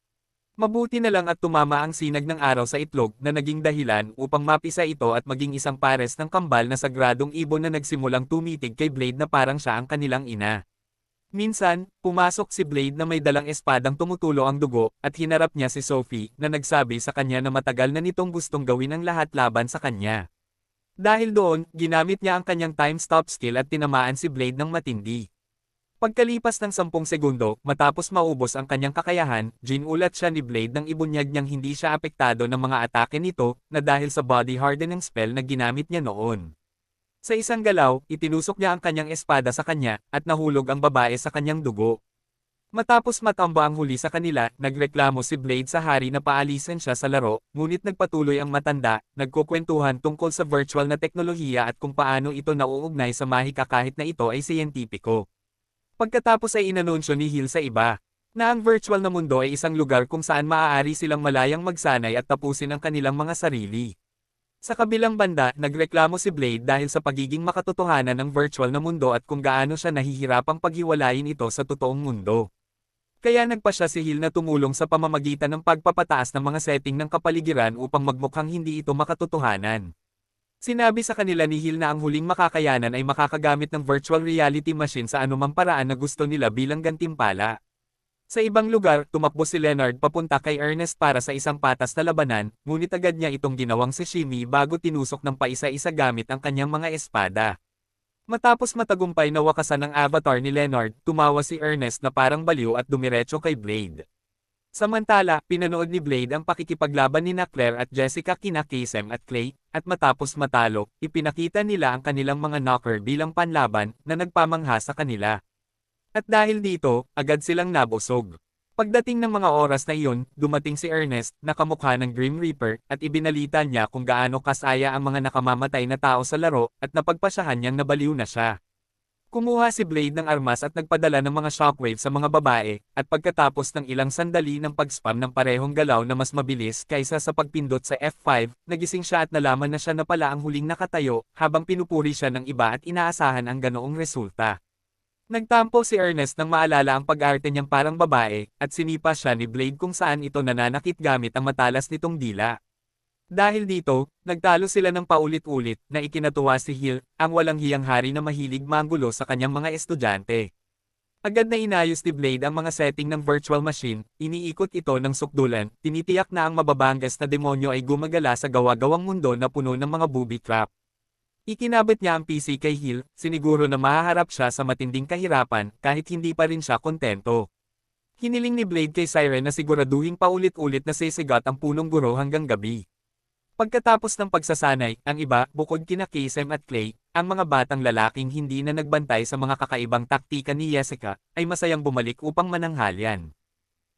Mabuti na lang at tumama ang sinag ng araw sa itlog na naging dahilan upang mapisa ito at maging isang pares ng kambal na sagradong ibon na nagsimulang tumitig kay Blade na parang siya ang kanilang ina. Minsan, pumasok si Blade na may dalang espadang tumutulo ang dugo, at hinarap niya si Sophie, na nagsabi sa kanya na matagal na nitong gustong gawin ang lahat laban sa kanya. Dahil doon, ginamit niya ang kanyang time stop skill at tinamaan si Blade ng matindi. Pagkalipas ng 10 segundo, matapos maubos ang kanyang kakayahan, ginulat siya ni Blade nang ibunyag niyang hindi siya apektado ng mga atake nito, na dahil sa body hardening spell na ginamit niya noon. Sa isang galaw, itinusok niya ang kanyang espada sa kanya, at nahulog ang babae sa kanyang dugo. Matapos matamba ang huli sa kanila, nagreklamo si Blade sa hari na paalisin siya sa laro, ngunit nagpatuloy ang matanda, nagkukwentuhan tungkol sa virtual na teknolohiya at kung paano ito nauugnay sa mahika kahit na ito ay siyentipiko. Pagkatapos ay inanunsyo ni Hill sa iba, na ang virtual na mundo ay isang lugar kung saan maaari silang malayang magsanay at tapusin ang kanilang mga sarili. Sa kabilang banda, nagreklamo si Blade dahil sa pagiging makatotohanan ng virtual na mundo at kung gaano siya nahihirapang paghiwalayin ito sa totoong mundo. Kaya nagpasya si Hill na tumulong sa pamamagitan ng pagpapataas ng mga setting ng kapaligiran upang magmukhang hindi ito makatotohanan. Sinabi sa kanila ni Hill na ang huling makakayanan ay makakagamit ng virtual reality machine sa anumang paraan na gusto nila bilang gantimpala. Sa ibang lugar, tumakbo si Leonard papunta kay Ernest para sa isang patas na labanan, ngunit agad niya itong ginawang sashimi bago tinusok ng paisa-isa gamit ang kanyang mga espada. Matapos matagumpay na wakasan ang avatar ni Leonard, tumawa si Ernest na parang baliw at dumiretso kay Blade. Samantala, pinanood ni Blade ang pakikipaglaban ni Claire at Jessica kina Kasem at Clay, at matapos matalo, ipinakita nila ang kanilang mga knocker bilang panlaban na nagpamangha sa kanila. At dahil dito, agad silang nabusog. Pagdating ng mga oras na iyon, dumating si Ernest, na kamukha ng Grim Reaper, at ibinalita niya kung gaano kasaya ang mga nakamamatay na tao sa laro, at napagpasyahan niyang nabaliw na siya. Kumuha si Blade ng armas at nagpadala ng mga shockwave sa mga babae, at pagkatapos ng ilang sandali ng pag-spam ng parehong galaw na mas mabilis kaysa sa pagpindot sa F5, nagising siya at nalaman na siya na pala ang huling nakatayo, habang pinupuri siya ng iba at inaasahan ang ganoong resulta. Nagtampo si Ernest nang maalala ang pag-arte niyang parang babae, at sinipa siya ni Blade kung saan ito nananakit gamit ang matalas nitong dila. Dahil dito, nagtalo sila ng paulit-ulit na ikinatuwa si Hill, ang walang hiyang hari na mahilig manggulo sa kanyang mga estudyante. Agad na inayos ni Blade ang mga setting ng virtual machine, iniikot ito ng sukdulan, tinitiyak na ang mababangas na demonyo ay gumagala sa gawa-gawang mundo na puno ng mga booby trap. Ikinabit niya ang PC kay Hill, siniguro na mahaharap siya sa matinding kahirapan kahit hindi pa rin siya kontento. Hiniling ni Blade kay Siren na siguraduhing paulit-ulit na sisigat ang punong guro hanggang gabi. Pagkatapos ng pagsasanay, ang iba, bukod kina Kasem at Clay, ang mga batang lalaking hindi na nagbantay sa mga kakaibang taktika ni Jessica, ay masayang bumalik upang mananghalyan.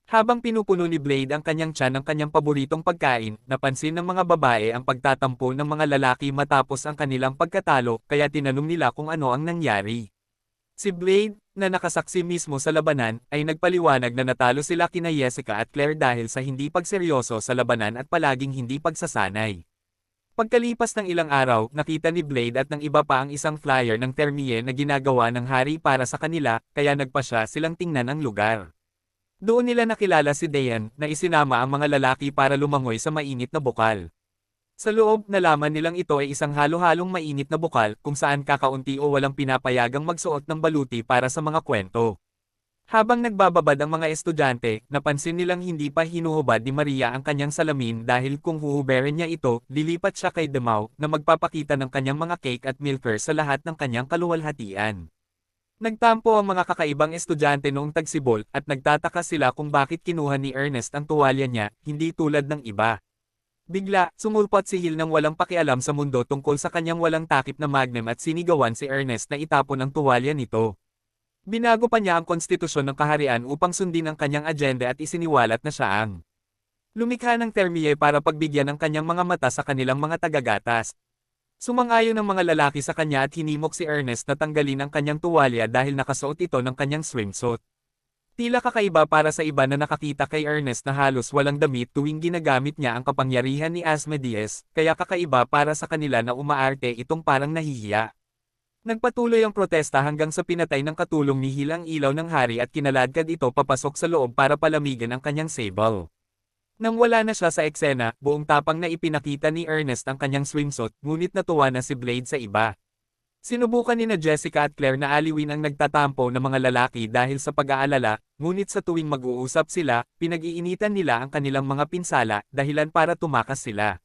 Habang pinupuno ni Blade ang kanyang tiyan ng kanyang paboritong pagkain, napansin ng mga babae ang pagtatampo ng mga lalaki matapos ang kanilang pagkatalo, kaya tinanong nila kung ano ang nangyari. Si Blade, na nakasaksi mismo sa labanan, ay nagpaliwanag na natalo sila kina Jessica at Claire dahil sa hindi pagseryoso sa labanan at palaging hindi pagsasanay. Pagkalipas ng ilang araw, nakita ni Blade at ng iba pa ang isang flyer ng Termie na ginagawa ng hari para sa kanila, kaya nagpa siya silang tingnan ang lugar. Doon nila nakilala si Dayan, na isinama ang mga lalaki para lumangoy sa mainit na bukal. Sa loob, nalaman nilang ito ay isang halo-halong mainit na bukal kung saan kakaunti o walang pinapayagang magsuot ng baluti para sa mga kwento. Habang nagbababad ang mga estudyante, napansin nilang hindi pa hinuhubad ni Maria ang kanyang salamin dahil kung huhuberin niya ito, lilipat siya kay Demau na magpapakita ng kanyang mga cake at milker sa lahat ng kanyang kaluwalhatian. Nagtampo ang mga kakaibang estudyante noong tagsibol at nagtataka sila kung bakit kinuha ni Ernest ang tuwalya niya, hindi tulad ng iba. Bigla, sumulpot si Hill nang walang pakialam sa mundo tungkol sa kanyang walang takip na magnum at sinigawan si Ernest na itapon ang tuwalya nito. Binago pa niya ang konstitusyon ng kaharian upang sundin ang kanyang agenda at isiniwalat na siya ang lumikha ng Termie para pagbigyan ng kanyang mga mata sa kanilang mga tagagatas. Sumang-ayon ang mga lalaki sa kanya at hinimok si Ernest na tanggalin ang kanyang tuwalya dahil nakasuot ito ng kanyang swimsuit. Tila kakaiba para sa iba na nakakita kay Ernest na halos walang damit tuwing ginagamit niya ang kapangyarihan ni Asmodeus, kaya kakaiba para sa kanila na umaarte itong parang nahihiya. Nagpatuloy ang protesta hanggang sa pinatay ng katulong ni Hill ang ilaw ng hari at kinaladkad ito papasok sa loob para palamigan ang kanyang sable. Nang wala na siya sa eksena, buong tapang na ipinakita ni Ernest ang kanyang swimsuit, ngunit natuwa na si Blade sa iba. Sinubukan ni na Jessica at Claire na aliwin ang nagtatampo ng mga lalaki dahil sa pag-aalala, ngunit sa tuwing mag-uusap sila, pinag-iinitan nila ang kanilang mga pinsala, dahilan para tumakas sila.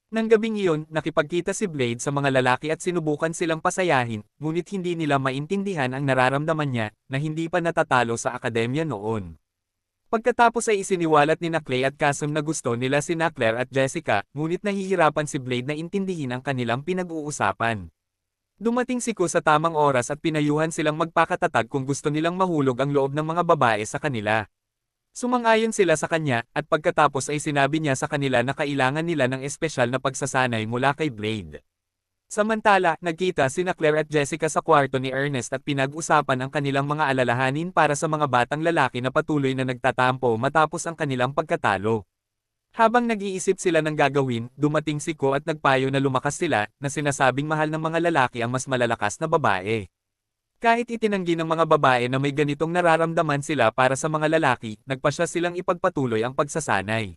Nang gabing iyon, nakipagkita si Blade sa mga lalaki at sinubukan silang pasayahin, ngunit hindi nila maintindihan ang nararamdaman niya, na hindi pa natatalo sa akademya noon. Pagkatapos ay isiniwalat ni na Clay at Casem na gusto nila si na Claire at Jessica, ngunit nahihirapan si Blade na intindihin ang kanilang pinag-uusapan. Dumating si Ku sa tamang oras at pinayuhan silang magpakatatag kung gusto nilang mahulog ang loob ng mga babae sa kanila. Sumang-ayon sila sa kanya, at pagkatapos ay sinabi niya sa kanila na kailangan nila ng espesyal na pagsasanay mula kay Blade. Samantala, nagkita sina Claire at Jessica sa kwarto ni Ernest at pinag-usapan ang kanilang mga alalahanin para sa mga batang lalaki na patuloy na nagtatampo matapos ang kanilang pagkatalo. Habang nag-iisip sila ng gagawin, dumating si Ko at nagpayo na lumakas sila, na sinasabing mahal ng mga lalaki ang mas malalakas na babae. Kahit itinanggi ng mga babae na may ganitong nararamdaman sila para sa mga lalaki, nagpasya silang ipagpatuloy ang pagsasanay.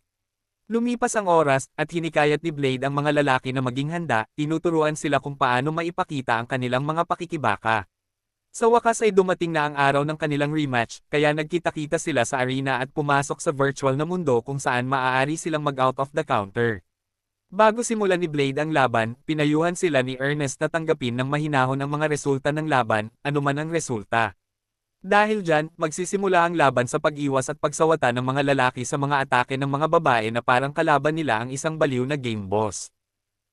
Lumipas ang oras, at hinikayat ni Blade ang mga lalaki na maging handa, tinuturuan sila kung paano maipakita ang kanilang mga pakikibaka. Sa wakas ay dumating na ang araw ng kanilang rematch, kaya nagkita-kita sila sa arena at pumasok sa virtual na mundo kung saan maaari silang mag-out of the counter. Bago simulan ni Blade ang laban, pinayuhan sila ni Ernest na tanggapin ng mahinahon ang mga resulta ng laban, anuman ang resulta. Dahil dyan, magsisimula ang laban sa pag-iwas at pagsawata ng mga lalaki sa mga atake ng mga babae na parang kalaban nila ang isang baliw na game boss.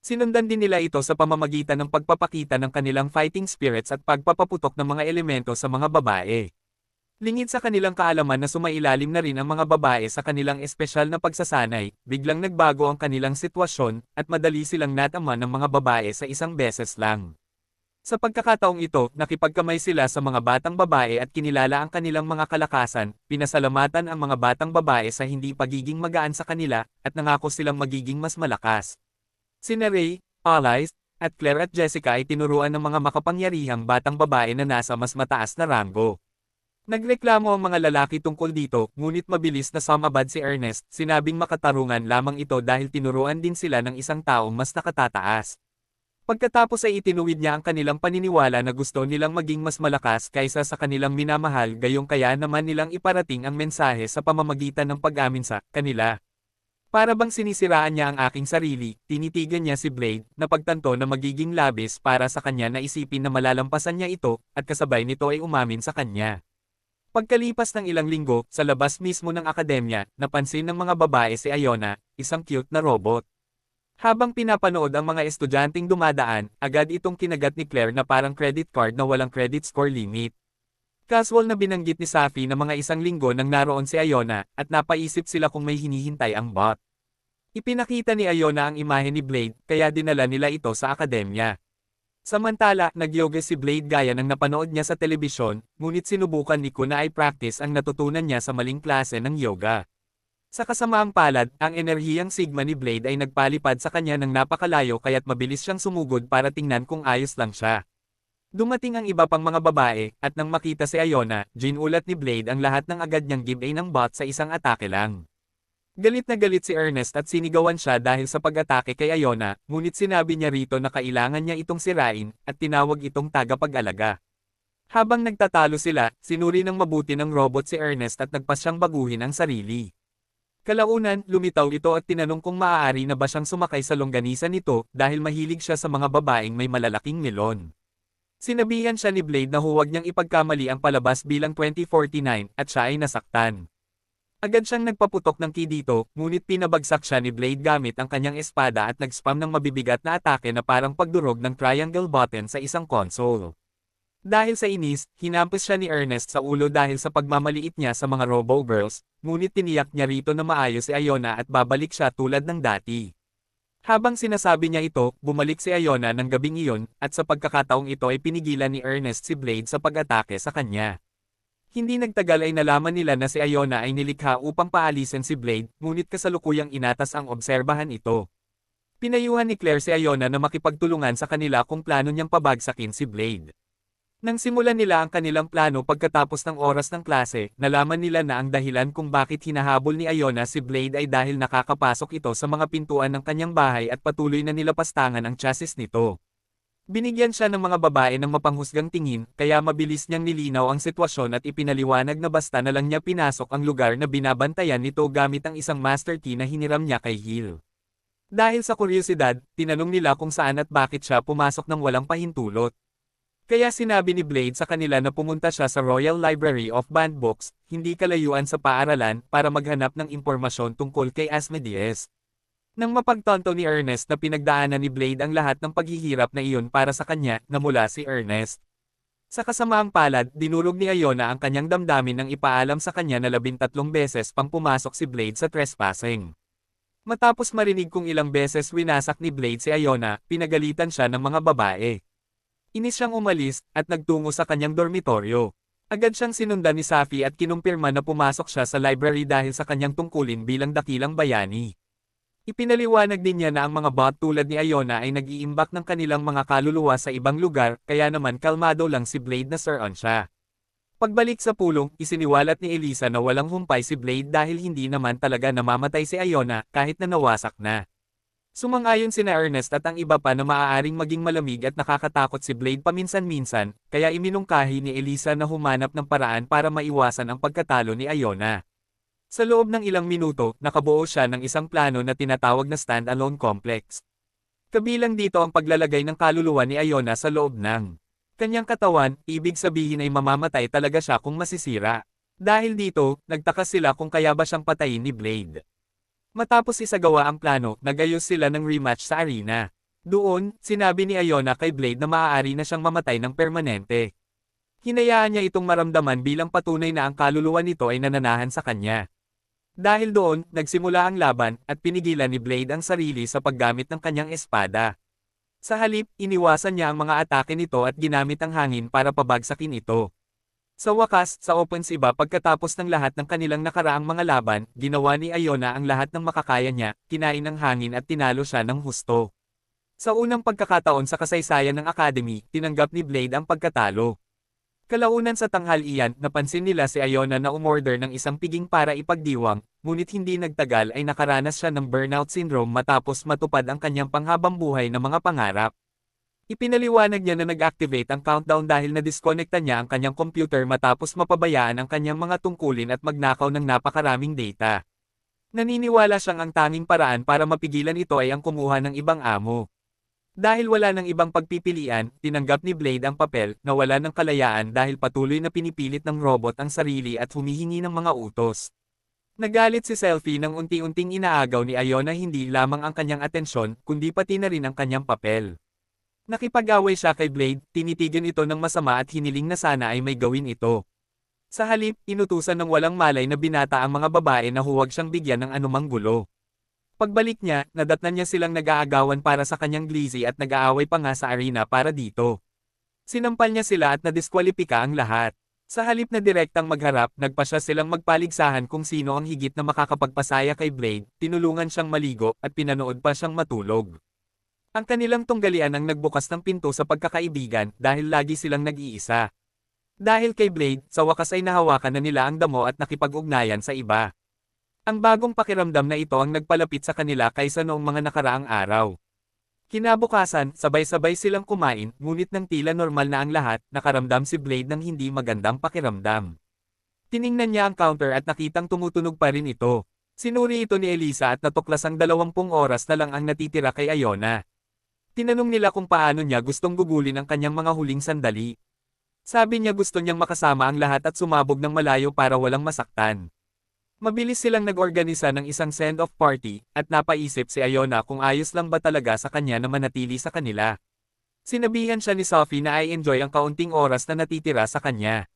Sinundan din nila ito sa pamamagitan ng pagpapakita ng kanilang fighting spirits at pagpapaputok ng mga elemento sa mga babae. Lingid sa kanilang kaalaman na sumailalim na rin ang mga babae sa kanilang espesyal na pagsasanay, biglang nagbago ang kanilang sitwasyon, at madali silang nataman ng mga babae sa isang beses lang. Sa pagkakataong ito, nakipagkamay sila sa mga batang babae at kinilala ang kanilang mga kalakasan, pinasalamatan ang mga batang babae sa hindi pagiging magaan sa kanila, at nangako silang magiging mas malakas. Sina Ray, Alice, at Claire at Jessica ay tinuruan ng mga makapangyarihang batang babae na nasa mas mataas na ranggo. Nagreklamo ang mga lalaki tungkol dito, ngunit mabilis na sumabad si Ernest, sinabing makatarungan lamang ito dahil tinuruan din sila ng isang taong mas nakatataas. Pagkatapos ay itinuwid niya ang kanilang paniniwala na gusto nilang maging mas malakas kaysa sa kanilang minamahal, gayong kaya naman nilang iparating ang mensahe sa pamamagitan ng pag-amin sa kanila. Para bang sinisiraan niya ang aking sarili, tinitigan niya si Blade, na pagtanto na magiging labis para sa kanya na isipin na malalampasan niya ito, at kasabay nito ay umamin sa kanya. Pagkalipas ng ilang linggo, sa labas mismo ng akademya, napansin ng mga babae si Iona, isang cute na robot. Habang pinapanood ang mga estudyanteng dumadaan, agad itong kinagat ni Claire na parang credit card na walang credit score limit. Casual na binanggit ni Safi na mga isang linggo nang naroon si Iona, at napaisip sila kung may hinihintay ang bot. Ipinakita ni Iona ang imahe ni Blade, kaya dinala nila ito sa akademya. Samantala, nag-yoga si Blade gaya ng napanood niya sa telebisyon, ngunit sinubukan ni Kun na i-practice ang natutunan niya sa maling klase ng yoga. Sa kasamaang palad, ang enerhiyang sigma ni Blade ay nagpalipad sa kanya ng napakalayo kaya't mabilis siyang sumugod para tingnan kung ayos lang siya. Dumating ang iba pang mga babae, at nang makita si Iona, ginulat ni Blade ang lahat ng agad niyang give-away ng bot sa isang atake lang. Galit na galit si Ernest at sinigawan siya dahil sa pag-atake kay Iona, ngunit sinabi niya rito na kailangan niya itong sirain, at tinawag itong tagapag-alaga. Habang nagtatalo sila, sinuri ng mabuti ng robot si Ernest at nagpasyang baguhin ang sarili. Kalaunan, lumitaw ito at tinanong kung maaari na ba siyang sumakay sa longganisa nito dahil mahilig siya sa mga babaeng may malalaking melon. Sinabihan siya ni Blade na huwag niyang ipagkamali ang palabas bilang 2049 at siya ay nasaktan. Agad siyang nagpaputok ng ki dito, ngunit pinabagsak siya ni Blade gamit ang kanyang espada at nag-spam ng mabibigat na atake na parang pagdurog ng triangle button sa isang console. Dahil sa inis, hinampos siya ni Ernest sa ulo dahil sa pagmamaliit niya sa mga robo-girls, ngunit tiniyak niya rito na maayos si Iona at babalik siya tulad ng dati. Habang sinasabi niya ito, bumalik si Iona ng gabing iyon, at sa pagkakataong ito ay pinigilan ni Ernest si Blade sa pag-atake sa kanya. Hindi nagtagal ay nalaman nila na si Iona ay nilikha upang paalisin si Blade, ngunit kasalukuyang inatas ang obserbahan ito. Pinayuhan ni Claire si Iona na makipagtulungan sa kanila kung plano niyang pabagsakin si Blade. Nang simulan nila ang kanilang plano pagkatapos ng oras ng klase, nalaman nila na ang dahilan kung bakit hinahabol ni Iona si Blade ay dahil nakakapasok ito sa mga pintuan ng kanyang bahay at patuloy na nilapastangan ang chassis nito. Binigyan siya ng mga babae ng mapanghusgang tingin, kaya mabilis niyang nilinaw ang sitwasyon at ipinaliwanag na basta na lang niya pinasok ang lugar na binabantayan nito gamit ang isang master key na hiniram niya kay Hill. Dahil sa kuryosidad, tinanong nila kung saan at bakit siya pumasok ng walang pahintulot. Kaya sinabi ni Blade sa kanila na pumunta siya sa Royal Library of Banned Books, hindi kalayuan sa paaralan, para maghanap ng impormasyon tungkol kay Asmodeus. Nang mapagtanto ni Ernest na pinagdaanan ni Blade ang lahat ng paghihirap na iyon para sa kanya, namula si Ernest. Sa kasamaang palad, dinurog ni Iona ang kanyang damdamin nang ipaalam sa kanya na 13 beses pang pumasok si Blade sa trespassing. Matapos marinig kung ilang beses winasak ni Blade si Iona, pinagalitan siya ng mga babae. Inis siyang umalis, at nagtungo sa kanyang dormitoryo. Agad siyang sinundan ni Safi at kinumpirma na pumasok siya sa library dahil sa kanyang tungkulin bilang dakilang bayani. Ipinaliwanag din niya na ang mga bot tulad ni Iona ay nag-iimbak ng kanilang mga kaluluwa sa ibang lugar, kaya naman kalmado lang si Blade na sir-on siya. Pagbalik sa pulong, isiniwalat ni Elisa na walang humpay si Blade dahil hindi naman talaga namamatay si Iona kahit na nawasak na. Sumang-ayon sina Ernest at ang iba pa na maaaring maging malamig at nakakatakot si Blade paminsan-minsan, kaya iminungkahi ni Elisa na humanap ng paraan para maiwasan ang pagkatalo ni Iona. Sa loob ng ilang minuto, nakabuo siya ng isang plano na tinatawag na stand-alone complex. Kabilang dito ang paglalagay ng kaluluwa ni Iona sa loob ng kanyang katawan, ibig sabihin ay mamamatay talaga siya kung masisira. Dahil dito, nagtakas sila kung kaya ba siyang patayin ni Blade. Matapos isagawa ang plano, nagayos sila ng rematch sa arena. Doon, sinabi ni Iona kay Blade na maaari na siyang mamatay ng permanente. Hinayaan niya itong maramdaman bilang patunay na ang kaluluwa nito ay nananahan sa kanya. Dahil doon, nagsimula ang laban, at pinigilan ni Blade ang sarili sa paggamit ng kanyang espada. Sa halip, iniwasan niya ang mga atake nito at ginamit ang hangin para pabagsakin ito. Sa wakas, sa opensiba pagkatapos ng lahat ng kanilang nakaraang mga laban, ginawa ni Iona ang lahat ng makakaya niya, kinain ng hangin at tinalo siya ng husto. Sa unang pagkakataon sa kasaysayan ng Academy, tinanggap ni Blade ang pagkatalo. Kalaunan sa tanghalian, napansin nila si Iona na umorder ng isang piging para ipagdiwang, ngunit hindi nagtagal ay nakaranas siya ng burnout syndrome matapos matupad ang kanyang panghabang buhay na mga pangarap. Ipinaliwanag niya na nag-activate ang countdown dahil na-disconnecta niya ang kanyang computer matapos mapabayaan ang kanyang mga tungkulin at magnakaw ng napakaraming data. Naniniwala siyang ang tanging paraan para mapigilan ito ay ang kumuha ng ibang amo. Dahil wala ng ibang pagpipilian, tinanggap ni Blade ang papel na wala ng kalayaan dahil patuloy na pinipilit ng robot ang sarili at humihingi ng mga utos. Nagalit si Selfie nang unti-unting inaagaw ni Iona hindi lamang ang kanyang atensyon, kundi pati na rin ang kanyang papel. Nakipag-away siya kay Blade, tinitigan ito ng masama at hiniling na sana ay may gawin ito. Sa halip, inutusan ng walang malay na binata ang mga babae na huwag siyang bigyan ng anumang gulo. Pagbalik niya, nadatnan niya silang nag-aagawan para sa kanyang glizzy at nag-aaway pa nga sa arena para dito. Sinampal niya sila at nadiskwalipika ang lahat. Sa halip na direktang magharap, nagpasya silang magpaligsahan kung sino ang higit na makakapagpasaya kay Blade, tinulungan siyang maligo at pinanood pa siyang matulog. Ang kanilang tunggalian ang nagbukas ng pinto sa pagkakaibigan dahil lagi silang nag-iisa. Dahil kay Blade, sa wakas ay nahawakan na nila ang damo at nakipag-ugnayan sa iba. Ang bagong pakiramdam na ito ang nagpalapit sa kanila kaysa noong mga nakaraang araw. Kinabukasan, sabay-sabay silang kumain, ngunit nang tila normal na ang lahat, nakaramdam si Blade ng hindi magandang pakiramdam. Tiningnan niya ang counter at nakitang tumutunog pa rin ito. Sinuri ito ni Elisa at natuklasang 20 oras na lang ang natitira kay Iona. Tinanong nila kung paano niya gustong gugulin ang kanyang mga huling sandali. Sabi niya gusto niyang makasama ang lahat at sumabog ng malayo para walang masaktan. Mabilis silang nag-organisa ng isang send-off party, at napaisip si Iona kung ayos lang ba talaga sa kanya na manatili sa kanila. Sinabihan siya ni Sophie na ay enjoy ang kaunting oras na natitira sa kanya.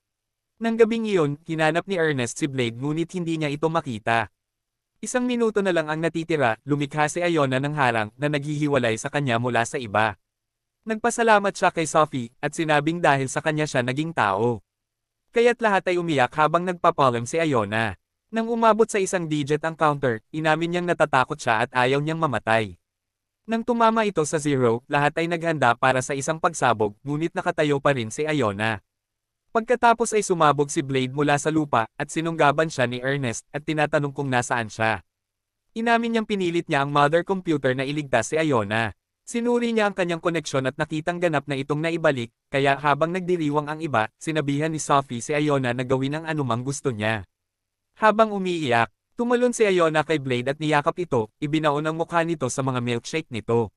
Nang gabing iyon, hinanap ni Ernest si Blade ngunit hindi niya ito makita. 1 minuto na lang ang natitira, lumikha si Iona ng harang na naghihiwalay sa kanya mula sa iba. Nagpasalamat siya kay Sophie, at sinabing dahil sa kanya siya naging tao. Kaya't lahat ay umiyak habang nagpapalm si Iona. Nang umabot sa 1 digit ang counter, inamin niyang natatakot siya at ayaw niyang mamatay. Nang tumama ito sa 0, lahat ay naghanda para sa isang pagsabog, ngunit nakatayo pa rin si Iona. Pagkatapos ay sumabog si Blade mula sa lupa, at sinunggaban siya ni Ernest, at tinatanong kung nasaan siya. Inamin niyang pinilit niya ang mother computer na iligtas si Iona. Sinuri niya ang kanyang koneksyon at nakitang ganap na itong naibalik, kaya habang nagdiriwang ang iba, sinabihan ni Sophie si Iona na gawin ang anumang gusto niya. Habang umiiyak, tumalon si Iona kay Blade at niyakap ito, ibinaon ang mukha nito sa mga milkshake nito.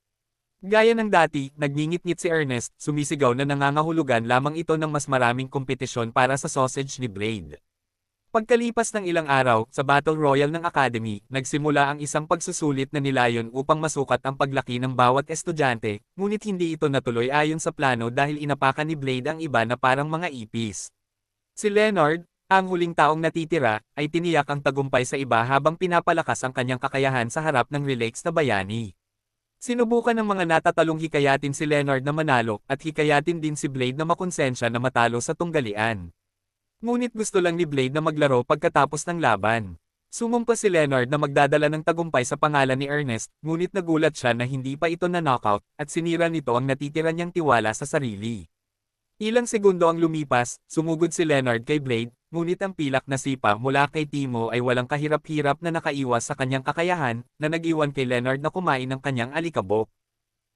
Gaya ng dati, nagngingit-ngit si Ernest, sumisigaw na nangangahulugan lamang ito ng mas maraming kompetisyon para sa sausage ni Blade. Pagkalipas ng ilang araw, sa Battle Royale ng Academy, nagsimula ang isang pagsusulit na nilayon upang masukat ang paglaki ng bawat estudyante, ngunit hindi ito natuloy ayon sa plano dahil inapakan ni Blade ang iba na parang mga ipis. Si Leonard, ang huling taong natitira, ay tiniyak ang tagumpay sa iba habang pinapalakas ang kanyang kakayahan sa harap ng relax na bayani. Sinubukan ng mga natatalong hikayatin si Leonard na manalo at hikayatin din si Blade na makonsensya na matalo sa tunggalian. Ngunit gusto lang ni Blade na maglaro pagkatapos ng laban. Sumumpa si Leonard na magdadala ng tagumpay sa pangalan ni Ernest, ngunit nagulat siya na hindi pa ito na knockout at sinira nito ang natitira niyang tiwala sa sarili. Ilang segundo ang lumipas, sumugod si Leonard kay Blade, ngunit ang pilak na sipa mula kay Timo ay walang kahirap-hirap na nakaiwas sa kanyang kakayahan, na nag-iwan kay Leonard na kumain ng kanyang alikabok.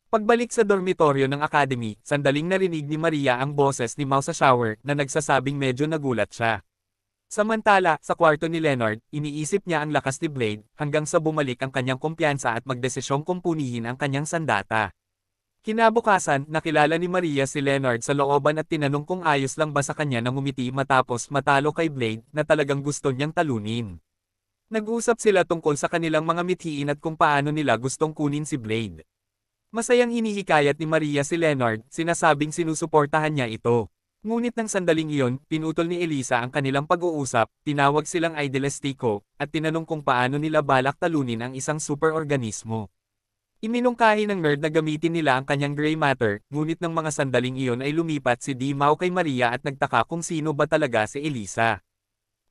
Pagbalik sa dormitoryo ng Academy, sandaling narinig ni Maria ang boses ni Mao sa shower na nagsasabing medyo nagulat siya. Samantala, sa kwarto ni Leonard, iniisip niya ang lakas ni Blade, hanggang sa bumalik ang kanyang kumpiyansa at magdesisyong kumpunihin ang kanyang sandata. Kinabukasan, nakilala ni Maria si Leonard sa looban at tinanong kung ayos lang ba sa kanya na ngumiti matapos matalo kay Blade na talagang gusto niyang talunin. Nag-usap sila tungkol sa kanilang mga mithiin at kung paano nila gustong kunin si Blade. Masayang hinihikayat ni Maria si Leonard, sinasabing sinusuportahan niya ito. Ngunit nang sandaling iyon, pinutol ni Elisa ang kanilang pag-uusap, tinawag silang Idealistico, at tinanong kung paano nila balak talunin ang isang superorganismo. Iminungkahi ng nerd na gamitin nila ang kanyang gray matter, ngunit ng mga sandaling iyon ay lumipat si Dimao kay Maria at nagtaka kung sino ba talaga si Elisa.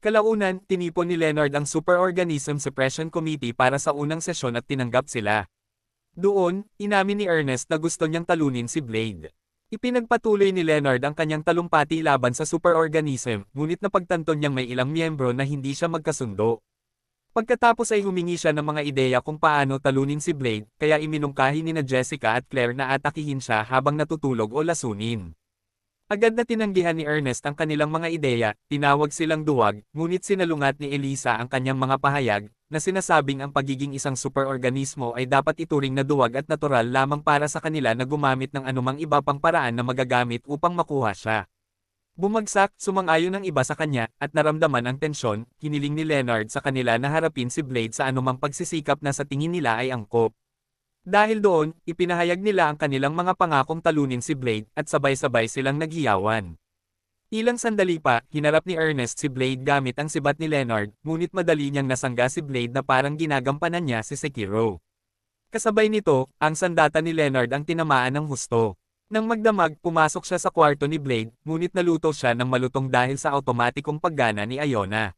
Kalaunan, tinipon ni Leonard ang Superorganism Suppression Committee para sa unang sesyon at tinanggap sila. Doon, inamin ni Ernest na gusto niyang talunin si Blade. Ipinagpatuloy ni Leonard ang kanyang talumpati laban sa superorganism, ngunit napagtanto niyang may ilang miyembro na hindi siya magkasundo. Pagkatapos ay humingi siya ng mga ideya kung paano talunin si Blade, kaya iminungkahi ni na Jessica at Claire na atakihin siya habang natutulog o lasunin. Agad na tinanggihan ni Ernest ang kanilang mga ideya, tinawag silang duwag, ngunit sinalungat ni Elisa ang kanyang mga pahayag, na sinasabing ang pagiging isang superorganismo ay dapat ituring na duwag at natural lamang para sa kanila na gumamit ng anumang iba pang paraan na magagamit upang makuha siya. Bumagsak, sumang-ayon ang iba sa kanya, at naramdaman ang tensyon, hiniling ni Leonard sa kanila na harapin si Blade sa anumang pagsisikap na sa tingin nila ay angkop. Dahil doon, ipinahayag nila ang kanilang mga pangakong talunin si Blade, at sabay-sabay silang naghiyawan. Ilang sandali pa, hinarap ni Ernest si Blade gamit ang sibat ni Leonard, ngunit madali niyang nasangga si Blade na parang ginagampanan niya si Sekiro. Kasabay nito, ang sandata ni Leonard ang tinamaan ng husto. Nang magdamag, pumasok siya sa kwarto ni Blade, ngunit naluto siya ng malutong dahil sa automatikong paggana ni Iona.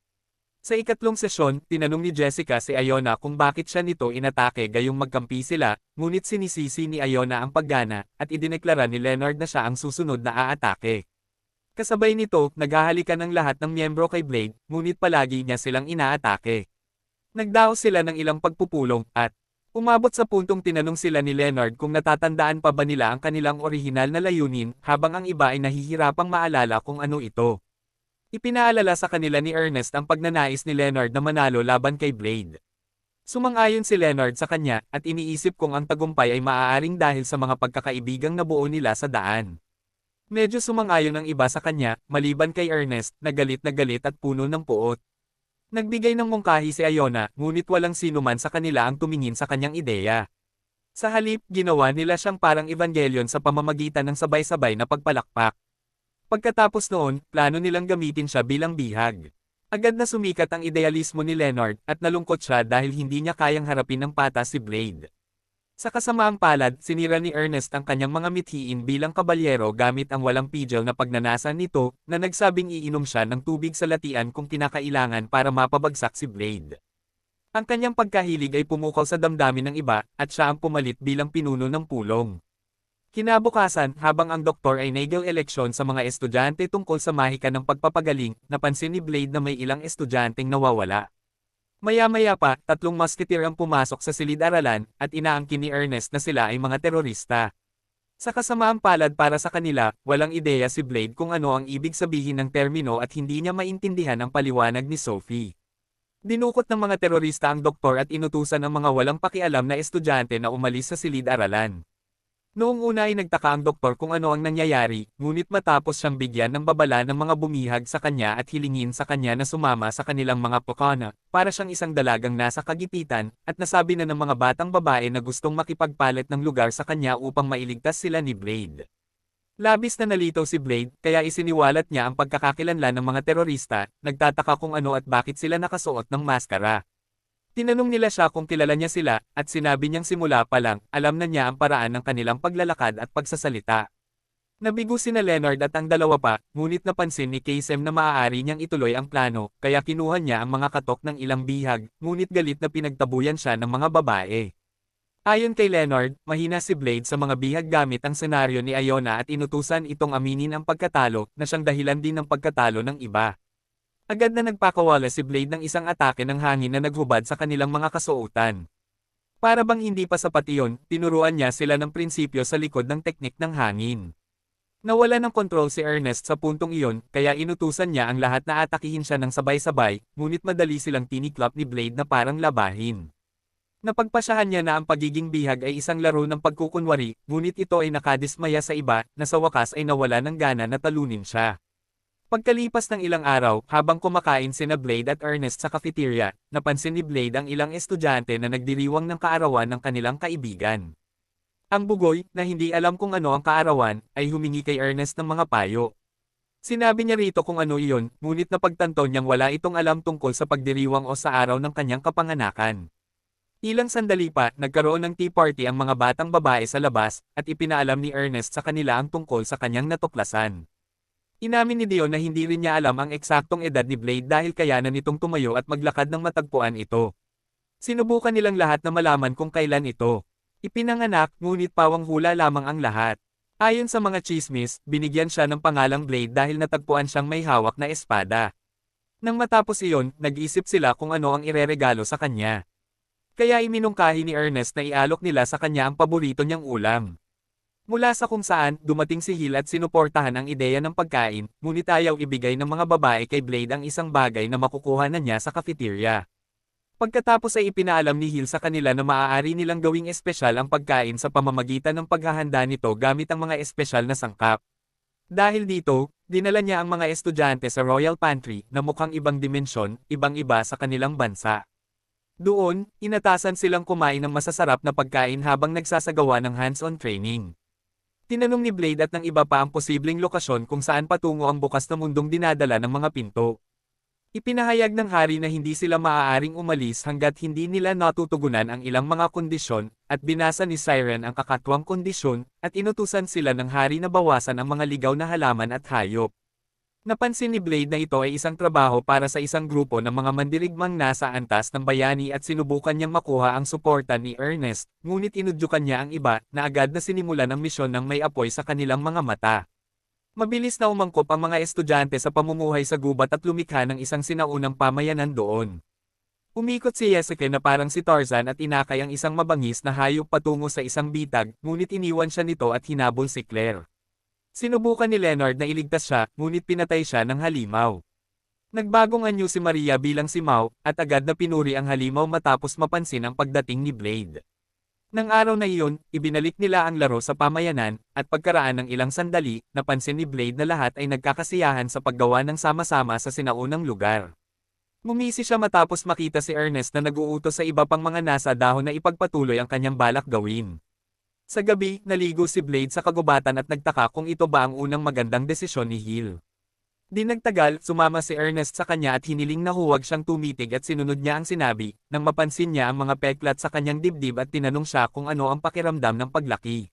Sa ikatlong sesyon, tinanong ni Jessica si Iona kung bakit siya nito inatake gayong magkampi sila, ngunit sinisisi ni Iona ang paggana, at idineklara ni Leonard na siya ang susunod na aatake. Kasabay nito, naghahalikan ng lahat ng miyembro kay Blade, ngunit palagi niya silang inaatake. Nagdaos sila ng ilang pagpupulong, at umabot sa puntong tinanong sila ni Leonard kung natatandaan pa ba nila ang kanilang orihinal na layunin, habang ang iba ay nahihirapang maalala kung ano ito. Ipinaalala sa kanila ni Ernest ang pagnanais ni Leonard na manalo laban kay Blade. Sumang-ayon si Leonard sa kanya, at iniisip kung ang tagumpay ay maaaring dahil sa mga pagkakaibigang nabuo nila sa daan. Medyo sumang-ayon ang iba sa kanya, maliban kay Ernest, na galit at puno ng puot. Nagbigay ng mungkahi si Iona, ngunit walang sino man sa kanila ang tumingin sa kanyang ideya. Sa halip, ginawa nila siyang parang Evangelion sa pamamagitan ng sabay-sabay na pagpalakpak. Pagkatapos noon, plano nilang gamitin siya bilang bihag. Agad na sumikat ang idealismo ni Leonard, at nalungkot siya dahil hindi niya kayang harapin ng patas si Blade. Sa kasamaang palad, sinira ni Ernest ang kanyang mga mithiin bilang kabalyero gamit ang walang pigil na pagnanasa nito, na nagsabing iinom siya ng tubig sa latian kung kinakailangan para mapabagsak si Blade. Ang kanyang pagkahilig ay pumukol sa damdamin ng iba, at siya ang pumalit bilang pinuno ng pulong. Kinabukasan, habang ang doktor ay nagel-eleksyon sa mga estudyante tungkol sa mahika ng pagpapagaling, napansin ni Blade na may ilang estudyanteng nawawala. Maya-maya pa, 3 musketeer ang pumasok sa silid-aralan, at inaangkin ni Ernest na sila ay mga terorista. Sa kasamaang palad para sa kanila, walang ideya si Blade kung ano ang ibig sabihin ng termino at hindi niya maintindihan ang paliwanag ni Sophie. Dinukot ng mga terorista ang doktor at inutusan ang mga walang pakialam na estudyante na umalis sa silid-aralan. Noong una ay nagtaka ang doktor kung ano ang nangyayari, ngunit matapos siyang bigyan ng babala ng mga bumihag sa kanya at hilingin sa kanya na sumama sa kanilang mga pokona, para siyang isang dalagang nasa kagipitan, at nasabi na ng mga batang babae na gustong makipagpalit ng lugar sa kanya upang mailigtas sila ni Blade. Labis na nalitaw si Blade, kaya isiniwalat niya ang pagkakakilanlan ng mga terorista, nagtataka kung ano at bakit sila nakasuot ng maskara. Tinanong nila siya kung kilala niya sila, at sinabi niyang simula pa lang, alam na niya ang paraan ng kanilang paglalakad at pagsasalita. Nabigo sina Leonard at ang dalawa pa, ngunit napansin ni Kasem na maaari niyang ituloy ang plano, kaya kinuha niya ang mga katok ng ilang bihag, ngunit galit na pinagtabuyan siya ng mga babae. Ayon kay Leonard, mahina si Blade sa mga bihag gamit ang senaryo ni Iona at inutusan itong aminin ang pagkatalo, na siyang dahilan din ng pagkatalo ng iba. Agad na nagpakawala si Blade ng isang atake ng hangin na naghubad sa kanilang mga kasuotan. Para bang hindi pa sapat iyon, tinuruan niya sila ng prinsipyo sa likod ng teknik ng hangin. Nawala ng kontrol si Ernest sa puntong iyon, kaya inutusan niya ang lahat na atakihin siya ng sabay-sabay, ngunit madali silang tiniklap ni Blade na parang labahin. Napagpasyahan niya na ang pagiging bihag ay isang laro ng pagkukunwari, ngunit ito ay nakadismaya sa iba, na sa wakas ay nawala ng gana na talunin siya. Pagkalipas ng ilang araw, habang kumakain sina Blade at Ernest sa cafeteria, napansin ni Blade ang ilang estudyante na nagdiriwang ng kaarawan ng kanilang kaibigan. Ang bugoy, na hindi alam kung ano ang kaarawan, ay humingi kay Ernest ng mga payo. Sinabi niya rito kung ano iyon, ngunit napagtanto niyang wala itong alam tungkol sa pagdiriwang o sa araw ng kanyang kapanganakan. Ilang sandali pa, nagkaroon ng tea party ang mga batang babae sa labas, at ipinaalam ni Ernest sa kanila ang tungkol sa kanyang natuklasan. Inamin ni Dion na hindi rin niya alam ang eksaktong edad ni Blade dahil kayanan nitong tumayo at maglakad ng matagpuan ito. Sinubukan nilang lahat na malaman kung kailan ito ipinanganak, ngunit pawang hula lamang ang lahat. Ayon sa mga chismis, binigyan siya ng pangalang Blade dahil natagpuan siyang may hawak na espada. Nang matapos iyon, nag-isip sila kung ano ang ireregalo sa kanya. Kaya iminungkahi ni Ernest na ialok nila sa kanya ang paborito niyang ulam. Mula sa kung saan, dumating si Hill at sinuportahan ang ideya ng pagkain, ngunit ayaw ibigay ng mga babae kay Blade ang isang bagay na makukuha na niya sa cafeteria. Pagkatapos ay ipinaalam ni Hill sa kanila na maaari nilang gawing espesyal ang pagkain sa pamamagitan ng paghahanda nito gamit ang mga espesyal na sangkap. Dahil dito, dinala niya ang mga estudyante sa Royal Pantry na mukhang ibang dimensyon, ibang-iba sa kanilang bansa. Doon, inatasan silang kumain ng masasarap na pagkain habang nagsasagawa ng hands-on training. Tinanong ni Blade at ng iba pa ang posibleng lokasyon kung saan patungo ang bukas na mundong dinadala ng mga pinto. Ipinahayag ng hari na hindi sila maaaring umalis hanggat hindi nila natutugunan ang ilang mga kondisyon, at binasa ni Siren ang kakatwang kondisyon, at inutusan sila ng hari na bawasan ang mga ligaw na halaman at hayop. Napansin ni Blade na ito ay isang trabaho para sa isang grupo ng mga mandirigmang nasa antas ng bayani at sinubukan niyang makuha ang suporta ni Ernest, ngunit inudyukan niya ang iba na agad na sinimulan ang misyon ng may apoy sa kanilang mga mata. Mabilis na umangkop ang mga estudyante sa pamumuhay sa gubat at lumikha ng isang sinaunang pamayanan doon. Umikot si Yesuke na parang si Tarzan at inakay ang isang mabangis na hayop patungo sa isang bitag, ngunit iniwan siya nito at hinabol si Claire. Sinubukan ni Leonard na iligtas siya, ngunit pinatay siya ng halimaw. Nagbagong anyo si Maria bilang si Mao, at agad na pinuri ang halimaw matapos mapansin ang pagdating ni Blade. Nang araw na iyon, ibinalik nila ang laro sa pamayanan, at pagkaraan ng ilang sandali, napansin ni Blade na lahat ay nagkakasiyahan sa paggawa ng sama-sama sa sinaunang lugar. Ngumisi siya matapos makita si Ernest na nag-uutos sa iba pang mga nasa dahon na ipagpatuloy ang kanyang balak gawin. Sa gabi, naligo si Blade sa kagubatan at nagtaka kung ito ba ang unang magandang desisyon ni Hill. Di nagtagal, sumama si Ernest sa kanya at hiniling na huwag siyang tumitig at sinunod niya ang sinabi, nang mapansin niya ang mga peklat sa kanyang dibdib at tinanong siya kung ano ang pakiramdam ng paglaki.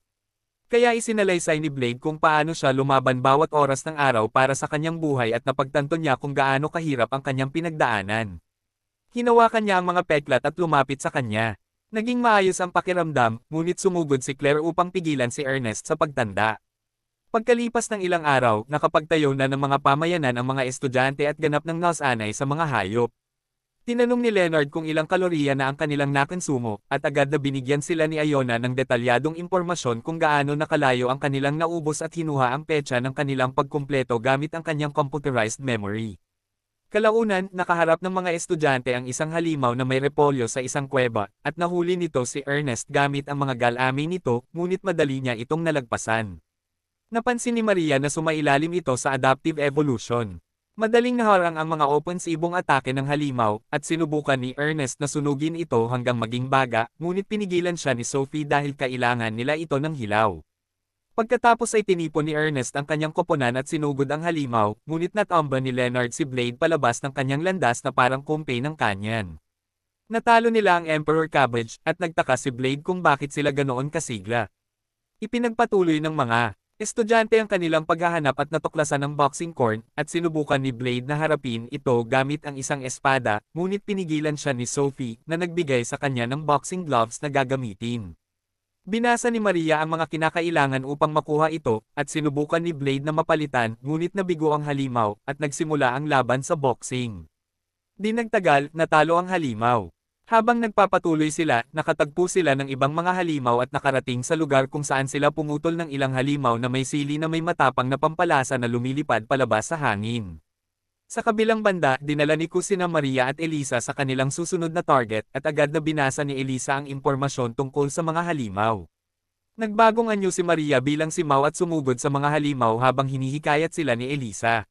Kaya isinalaysay ni Blade kung paano siya lumaban bawat oras ng araw para sa kanyang buhay at napagtanto niya kung gaano kahirap ang kanyang pinagdaanan. Hinawakan niya ang mga peklat at lumapit sa kanya. Naging maayos ang pakiramdam, ngunit sumugod si Claire upang pigilan si Ernest sa pagtanda. Pagkalipas ng ilang araw, nakapagtayo na ng mga pamayanan ang mga estudyante at ganap ng nasanay sa mga hayop. Tinanong ni Leonard kung ilang kalorya na ang kanilang nakonsumo, at agad na binigyan sila ni Iona ng detalyadong impormasyon kung gaano nakalayo ang kanilang naubos at hinuha ang petsa ng kanilang pagkumpleto gamit ang kanyang computerized memory. Kalaunan, nakaharap ng mga estudyante ang isang halimaw na may repolyo sa isang kuweba, at nahuli nito si Ernest gamit ang mga galami nito, ngunit madali niya itong nalagpasan. Napansin ni Maria na sumailalim ito sa adaptive evolution. Madaling naharang ang mga opensibong atake ng halimaw, at sinubukan ni Ernest na sunugin ito hanggang maging baga, ngunit pinigilan siya ni Sophie dahil kailangan nila ito ng hilaw. Pagkatapos ay tinipon ni Ernest ang kanyang koponan at sinugod ang halimaw, ngunit natamba ni Leonard si Blade palabas ng kanyang landas na parang kumpay ng kanyan. Natalo nila ang Emperor Cabbage, at nagtaka si Blade kung bakit sila ganoon kasigla. Ipinagpatuloy ng mga estudyante ang kanilang paghahanap at natuklasan ng boxing corn, at sinubukan ni Blade na harapin ito gamit ang isang espada, ngunit pinigilan siya ni Sophie na nagbigay sa kanya ng boxing gloves na gagamitin. Binasa ni Maria ang mga kinakailangan upang makuha ito, at sinubukan ni Blade na mapalitan, ngunit nabigo ang halimaw, at nagsimula ang laban sa boxing. Di nagtagal, natalo ang halimaw. Habang nagpapatuloy sila, nakatagpo sila ng ibang mga halimaw at nakarating sa lugar kung saan sila pumutol ng ilang halimaw na may sili na may matapang na pampalasa na lumilipad palabas sa hangin. Sa kabilang banda, dinala ni Kusina Maria at Elisa sa kanilang susunod na target, at agad na binasa ni Elisa ang impormasyon tungkol sa mga halimaw. Nagbagong anyo si Maria bilang si Mau at sumugod sa mga halimaw habang hinihikayat sila ni Elisa.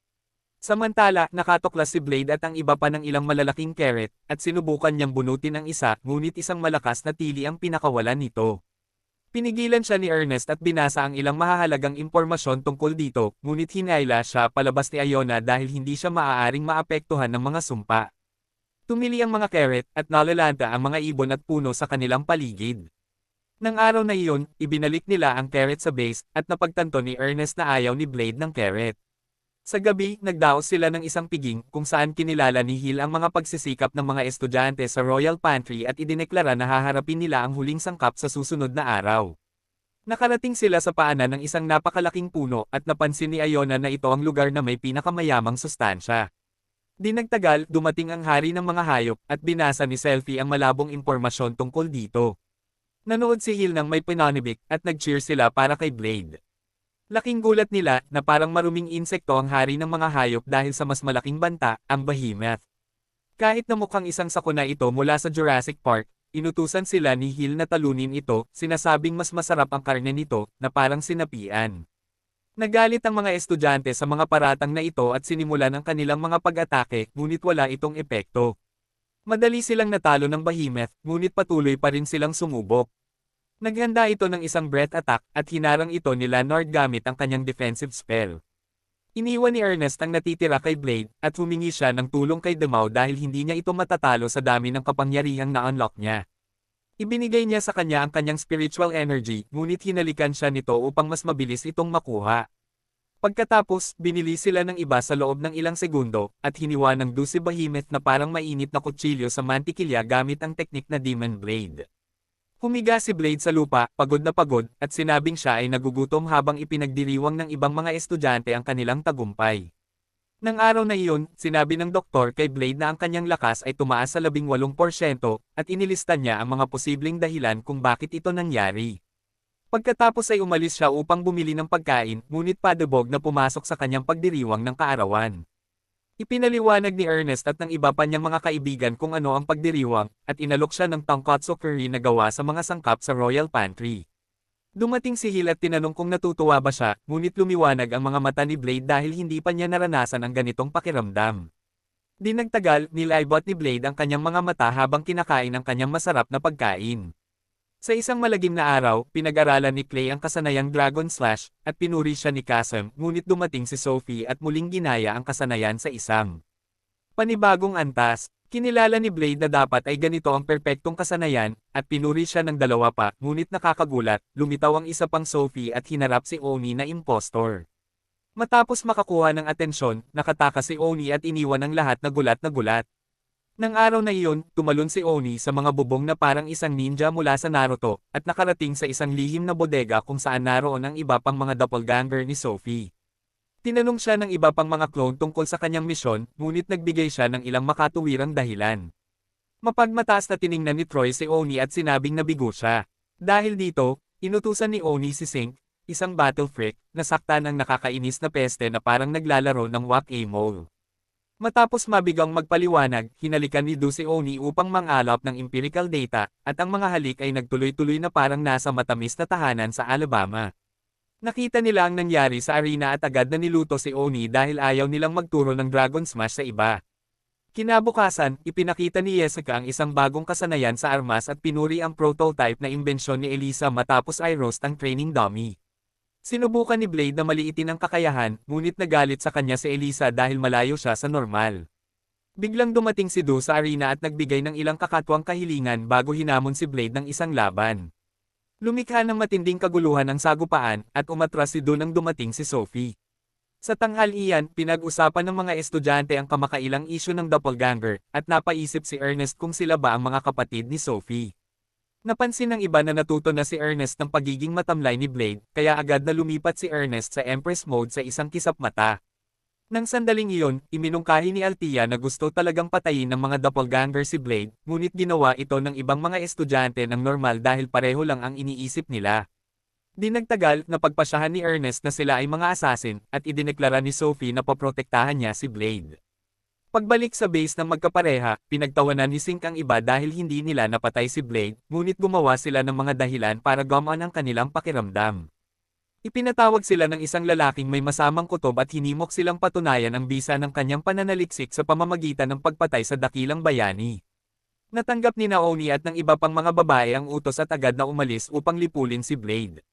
Samantala, nakatuklas si Blade at ang iba pa ng ilang malalaking carrot, at sinubukan niyang bunutin ang isa, ngunit isang malakas na tili ang pinakawalan nito. Pinigilan siya ni Ernest at binasa ang ilang mahahalagang impormasyon tungkol dito, ngunit hinayla siya palabas ni Iona dahil hindi siya maaaring maapektuhan ng mga sumpa. Tumili ang mga carrot, at nalalanta ang mga ibon at puno sa kanilang paligid. Nang araw na iyon, ibinalik nila ang carrot sa base, at napagtanto ni Ernest na ayaw ni Blade ng carrot. Sa gabi, nagdaos sila ng isang piging kung saan kinilala ni Hill ang mga pagsisikap ng mga estudyante sa Royal Pantry at idineklara na haharapin nila ang huling sangkap sa susunod na araw. Nakarating sila sa paanan ng isang napakalaking puno at napansin ni Iona na ito ang lugar na may pinakamayamang sustansya. Di nagtagal, dumating ang hari ng mga hayop at binasa ni Selfie ang malabong impormasyon tungkol dito. Nanood si Hill ng may pananibik at nag-cheer sila para kay Blade. Laking gulat nila na parang maruming insekto ang hari ng mga hayop dahil sa mas malaking banta, ang behemoth. Kahit na mukhang isang sakuna ito mula sa Jurassic Park, inutusan sila ni Hill na talunin ito, sinasabing mas masarap ang karne nito, na parang sinapian. Nagalit ang mga estudyante sa mga paratang na ito at sinimulan ang kanilang mga pag-atake, ngunit wala itong epekto. Madali silang natalo ng behemoth, ngunit patuloy pa rin silang sumubok. Naghanda ito ng isang breath attack at hinarang ito ni Leonard gamit ang kanyang defensive spell. Iniwan ni Ernest ang natitira kay Blade at humingi siya ng tulong kay Demao dahil hindi niya ito matatalo sa dami ng kapangyarihang na-unlock niya. Ibinigay niya sa kanya ang kanyang spiritual energy, ngunit hinalikan siya nito upang mas mabilis itong makuha. Pagkatapos, binili sila ng iba sa loob ng ilang segundo, at hiniwa ng Dusi Behemoth na parang mainit na kutsilyo sa mantikilya gamit ang teknik na Demon Blade. Humiga si Blade sa lupa, pagod na pagod, at sinabing siya ay nagugutom habang ipinagdiriwang ng ibang mga estudyante ang kanilang tagumpay. Nang araw na iyon, sinabi ng doktor kay Blade na ang kanyang lakas ay tumaas sa 18% at inilista niya ang mga posibleng dahilan kung bakit ito nangyari. Pagkatapos ay umalis siya upang bumili ng pagkain, ngunit padabog na pumasok sa kanyang pagdiriwang ng kaarawan. Ipinaliwanag ni Ernest at ng iba pa niyang mga kaibigan kung ano ang pagdiriwang, at inalok siya ng tonkatsu curry na gawa sa mga sangkap sa royal pantry. Dumating si Hill at tinanong kung natutuwa ba siya, ngunit lumiwanag ang mga mata ni Blade dahil hindi pa niya naranasan ang ganitong pakiramdam. Di nagtagal, nilaybot ni Blade ang kanyang mga mata habang kinakain ang kanyang masarap na pagkain. Sa isang malagim na araw, pinag-aralan ni Clay ang kasanayang Dragon Slash, at pinuri siya ni Kasem, ngunit dumating si Sophie at muling ginaya ang kasanayan sa isang panibagong antas. Kinilala ni Blade na dapat ay ganito ang perpektong kasanayan, at pinuri siya ng dalawa pa, ngunit nakakagulat, lumitaw ang isa pang Sophie at hinarap si Oni na impostor. Matapos makakuha ng atensyon, nakatakas si Oni at iniwan ang lahat na gulat na gulat. Nang araw na iyon, tumalon si Oni sa mga bubong na parang isang ninja mula sa Naruto, at nakarating sa isang lihim na bodega kung saan naroon ang iba pang mga doppelganger ni Sophie. Tinanong siya ng iba pang mga clone tungkol sa kanyang misyon, ngunit nagbigay siya ng ilang makatuwirang dahilan. Mapagmataas na tiningnan ni Troy si Oni at sinabing nabigo siya. Dahil dito, inutusan ni Oni si Sink, isang battle freak, na saktan ang nakakainis na peste na parang naglalaro ng whack-a-mole. Matapos mabigang magpaliwanag, hinalikan ni Du si Oni upang mangalap ng empirical data, at ang mga halik ay nagtuloy-tuloy na parang nasa matamis na tahanan sa Alabama. Nakita nila ang nangyari sa arena at agad na niluto si Oni dahil ayaw nilang magturo ng Dragon Smash sa iba. Kinabukasan, ipinakita ni Jessica ang isang bagong kasanayan sa armas at pinuri ang prototype na imbensyon ni Elisa matapos ay roast ang training dummy. Sinubukan ni Blade na maliitin ang kakayahan, ngunit nagalit sa kanya si Elisa dahil malayo siya sa normal. Biglang dumating si Du sa arena at nagbigay ng ilang kakatwang kahilingan bago hinamon si Blade ng isang laban. Lumikha ng matinding kaguluhan ang sagupaan, at umatras si Du nang dumating si Sophie. Sa tanghalian, pinag-usapan ng mga estudyante ang kamakailang isyu ng doppelganger, at napaisip si Ernest kung sila ba ang mga kapatid ni Sophie. Napansin ng iba na natuto na si Ernest ng pagiging matamlay ni Blade, kaya agad na lumipat si Ernest sa Empress mode sa isang kisap mata. Nang sandaling iyon, iminungkahi ni Althea na gusto talagang patayin ng mga doppelganger si Blade, ngunit ginawa ito ng ibang mga estudyante ng normal dahil pareho lang ang iniisip nila. Di nagtagal, napagpasyahan ni Ernest na sila ay mga assassin, at idineklara ni Sophie na poprotektahan niya si Blade. Pagbalik sa base ng magkapareha, pinagtawanan ni Sink ang iba dahil hindi nila napatay si Blade, ngunit gumawa sila ng mga dahilan para gumaan ang kanilang pakiramdam. Ipinatawag sila ng isang lalaking may masamang kutob at hinimok silang patunayan ang bisa ng kanyang pananaliksik sa pamamagitan ng pagpatay sa dakilang bayani. Natanggap ni Naomi at ng iba pang mga babae ang utos at agad na umalis upang lipulin si Blade.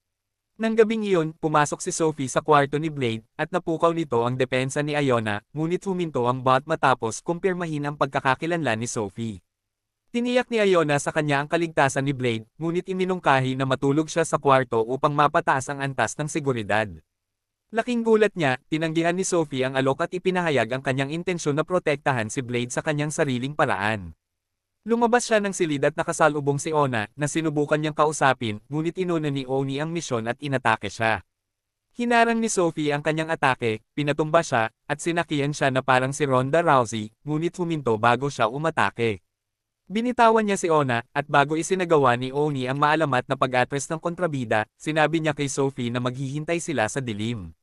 Nang gabing iyon, pumasok si Sophie sa kwarto ni Blade, at napukaw nito ang depensa ni Iona, ngunit huminto ang bot matapos kumpirmahin ang pagkakakilanlan ni Sophie. Tiniyak ni Iona sa kanya ang kaligtasan ni Blade, ngunit iminungkahi na matulog siya sa kwarto upang mapataas ang antas ng seguridad. Laking gulat niya, tinanggihan ni Sophie ang alok at ipinahayag ang kanyang intensyon na protektahan si Blade sa kanyang sariling paraan. Lumabas siya ng silid at nakasalubong si Ona, na sinubukan niyang kausapin, ngunit inuna ni Oni ang misyon at inatake siya. Hinarang ni Sophie ang kanyang atake, pinatumba siya, at sinakihan siya na parang si Ronda Rousey, ngunit huminto bago siya umatake. Binitawan niya si Ona, at bago isinagawa ni Oni ang maalamat na pag-atres ng kontrabida, sinabi niya kay Sophie na maghihintay sila sa dilim.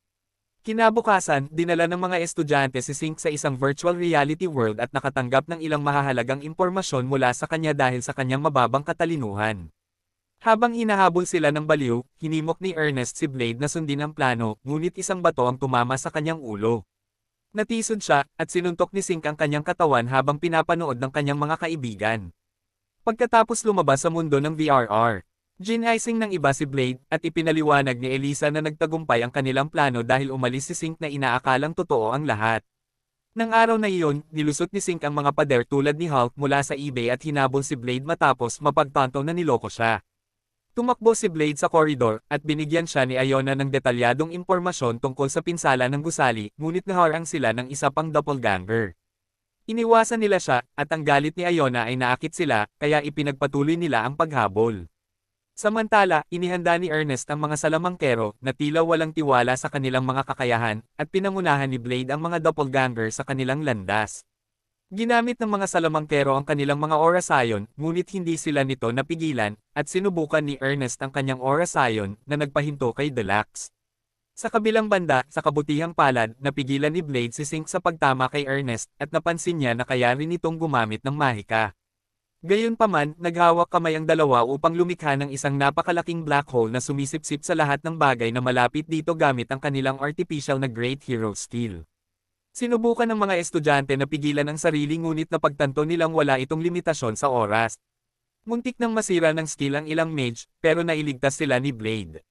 Kinabukasan, dinala ng mga estudyante si Sink sa isang virtual reality world at nakatanggap ng ilang mahahalagang impormasyon mula sa kanya dahil sa kanyang mababang katalinuhan. Habang hinahabol sila ng baliw, hinimok ni Ernest si Blade na sundin ang plano, ngunit isang bato ang tumama sa kanyang ulo. Natisod siya, at sinuntok ni Sink ang kanyang katawan habang pinapanood ng kanyang mga kaibigan. Pagkatapos lumabas sa mundo ng VRR, Ginising ng iba si Blade, at ipinaliwanag ni Elisa na nagtagumpay ang kanilang plano dahil umalis si Sink na inaakalang totoo ang lahat. Nang araw na iyon, nilusot ni Sink ang mga pader tulad ni Hulk mula sa eBay at hinabol si Blade matapos mapagtanto na niloko siya. Tumakbo si Blade sa koridor, at binigyan siya ni Iona ng detalyadong impormasyon tungkol sa pinsala ng gusali, ngunit naharang sila ng isa pang doppelganger. Iniwasan nila siya, at ang galit ni Iona ay naakit sila, kaya ipinagpatuloy nila ang paghabol. Samantala, inihanda ni Ernest ang mga salamangkero na tila walang tiwala sa kanilang mga kakayahan, at pinangunahan ni Blade ang mga doppelganger sa kanilang landas. Ginamit ng mga salamangkero ang kanilang mga orasayon, ngunit hindi sila nito napigilan, at sinubukan ni Ernest ang kanyang orasayon na nagpahinto kay Deluxe. Sa kabilang banda, sa kabutihang palad, napigilan ni Blade si Sink sa pagtama kay Ernest, at napansin niya na kaya rin itong gumamit ng mahika. Gayunpaman, naghawak kamay ang dalawa upang lumikha ng isang napakalaking black hole na sumisipsip sa lahat ng bagay na malapit dito gamit ang kanilang artificial na Great Hero Skill. Sinubukan ng mga estudyante na pigilan ang sarili ngunit napagtanto nilang wala itong limitasyon sa oras. Muntik nang masira ng skill ang ilang mage, pero nailigtas sila ni Blade.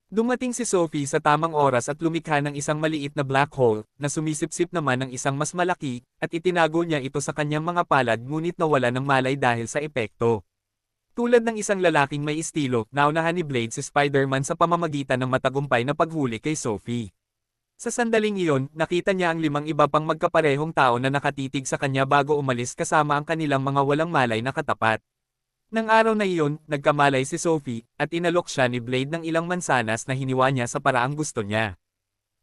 Dumating si Sophie sa tamang oras at lumikha ng isang maliit na black hole, na sumisipsip naman ng isang mas malaki, at itinago niya ito sa kanyang mga palad ngunit nawala ng malay dahil sa epekto. Tulad ng isang lalaking may estilo, naunahan ni Blade si Spider-Man sa pamamagitan ng matagumpay na paghuli kay Sophie. Sa sandaling iyon, nakita niya ang 5 iba pang magkaparehong tao na nakatitig sa kanya bago umalis kasama ang kanilang mga walang malay na katapat. Nang araw na iyon, nagkamalay si Sophie, at inalok siya ni Blade ng ilang mansanas na hiniwa niya sa paraang gusto niya.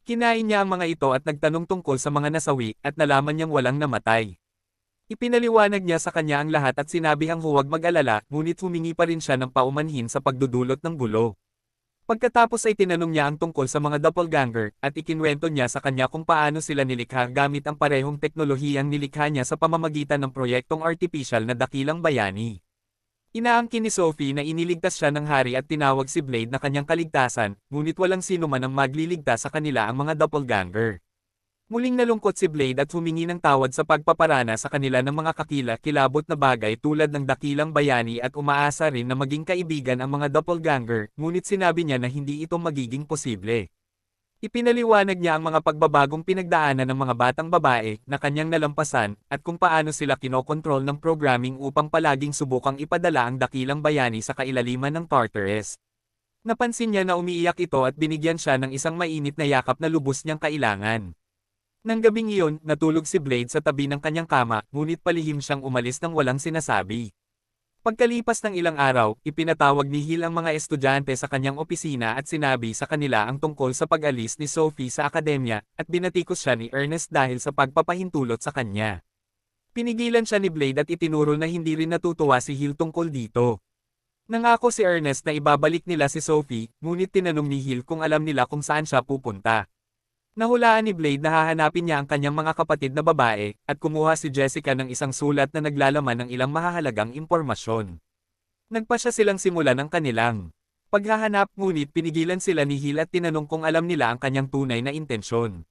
Kinain niya ang mga ito at nagtanong tungkol sa mga nasawi, at nalaman niyang walang namatay. Ipinaliwanag niya sa kanya ang lahat at sinabihang huwag mag-alala, ngunit humingi pa rin siya ng paumanhin sa pagdudulot ng gulo. Pagkatapos ay tinanong niya ang tungkol sa mga doppelganger, at ikinwento niya sa kanya kung paano sila nilikha gamit ang parehong teknolohiyang nilikha niya sa pamamagitan ng proyektong artificial na dakilang bayani. Inaangkin ni Sophie na iniligtas siya ng hari at tinawag si Blade na kanyang kaligtasan, ngunit walang sino man ang magliligtas sa kanila ang mga doppelganger. Muling nalungkot si Blade at humingi ng tawad sa pagpaparana sa kanila ng mga kakila-kilabot na bagay tulad ng dakilang bayani at umaasa rin na maging kaibigan ang mga doppelganger, ngunit sinabi niya na hindi ito magiging posible. Ipinaliwanag niya ang mga pagbabagong pinagdaanan ng mga batang babae na kanyang nalampasan, at kung paano sila kinokontrol ng programming upang palaging subukang ipadala ang dakilang bayani sa kailaliman ng Tartarus. Napansin niya na umiiyak ito at binigyan siya ng isang mainit na yakap na lubos niyang kailangan. Nang gabing iyon, natulog si Blade sa tabi ng kanyang kama, ngunit palihim siyang umalis nang walang sinasabi. Pagkalipas ng ilang araw, ipinatawag ni Hill ang mga estudyante sa kanyang opisina at sinabi sa kanila ang tungkol sa pag-alis ni Sophie sa akademya, at binatikos siya ni Ernest dahil sa pagpapahintulot sa kanya. Pinigilan siya ni Blade at itinuro na hindi rin natutuwa si Hill tungkol dito. Nangako si Ernest na ibabalik nila si Sophie, ngunit tinanong ni Hill kung alam nila kung saan siya pupunta. Nahulaan ni Blade na hahanapin niya ang kanyang mga kapatid na babae, at kumuha si Jessica ng isang sulat na naglalaman ng ilang mahahalagang impormasyon. Nagpa siya silang simulan ng kanilang paghahanap, ngunit pinigilan sila ni Hill at tinanong kung alam nila ang kanyang tunay na intensyon.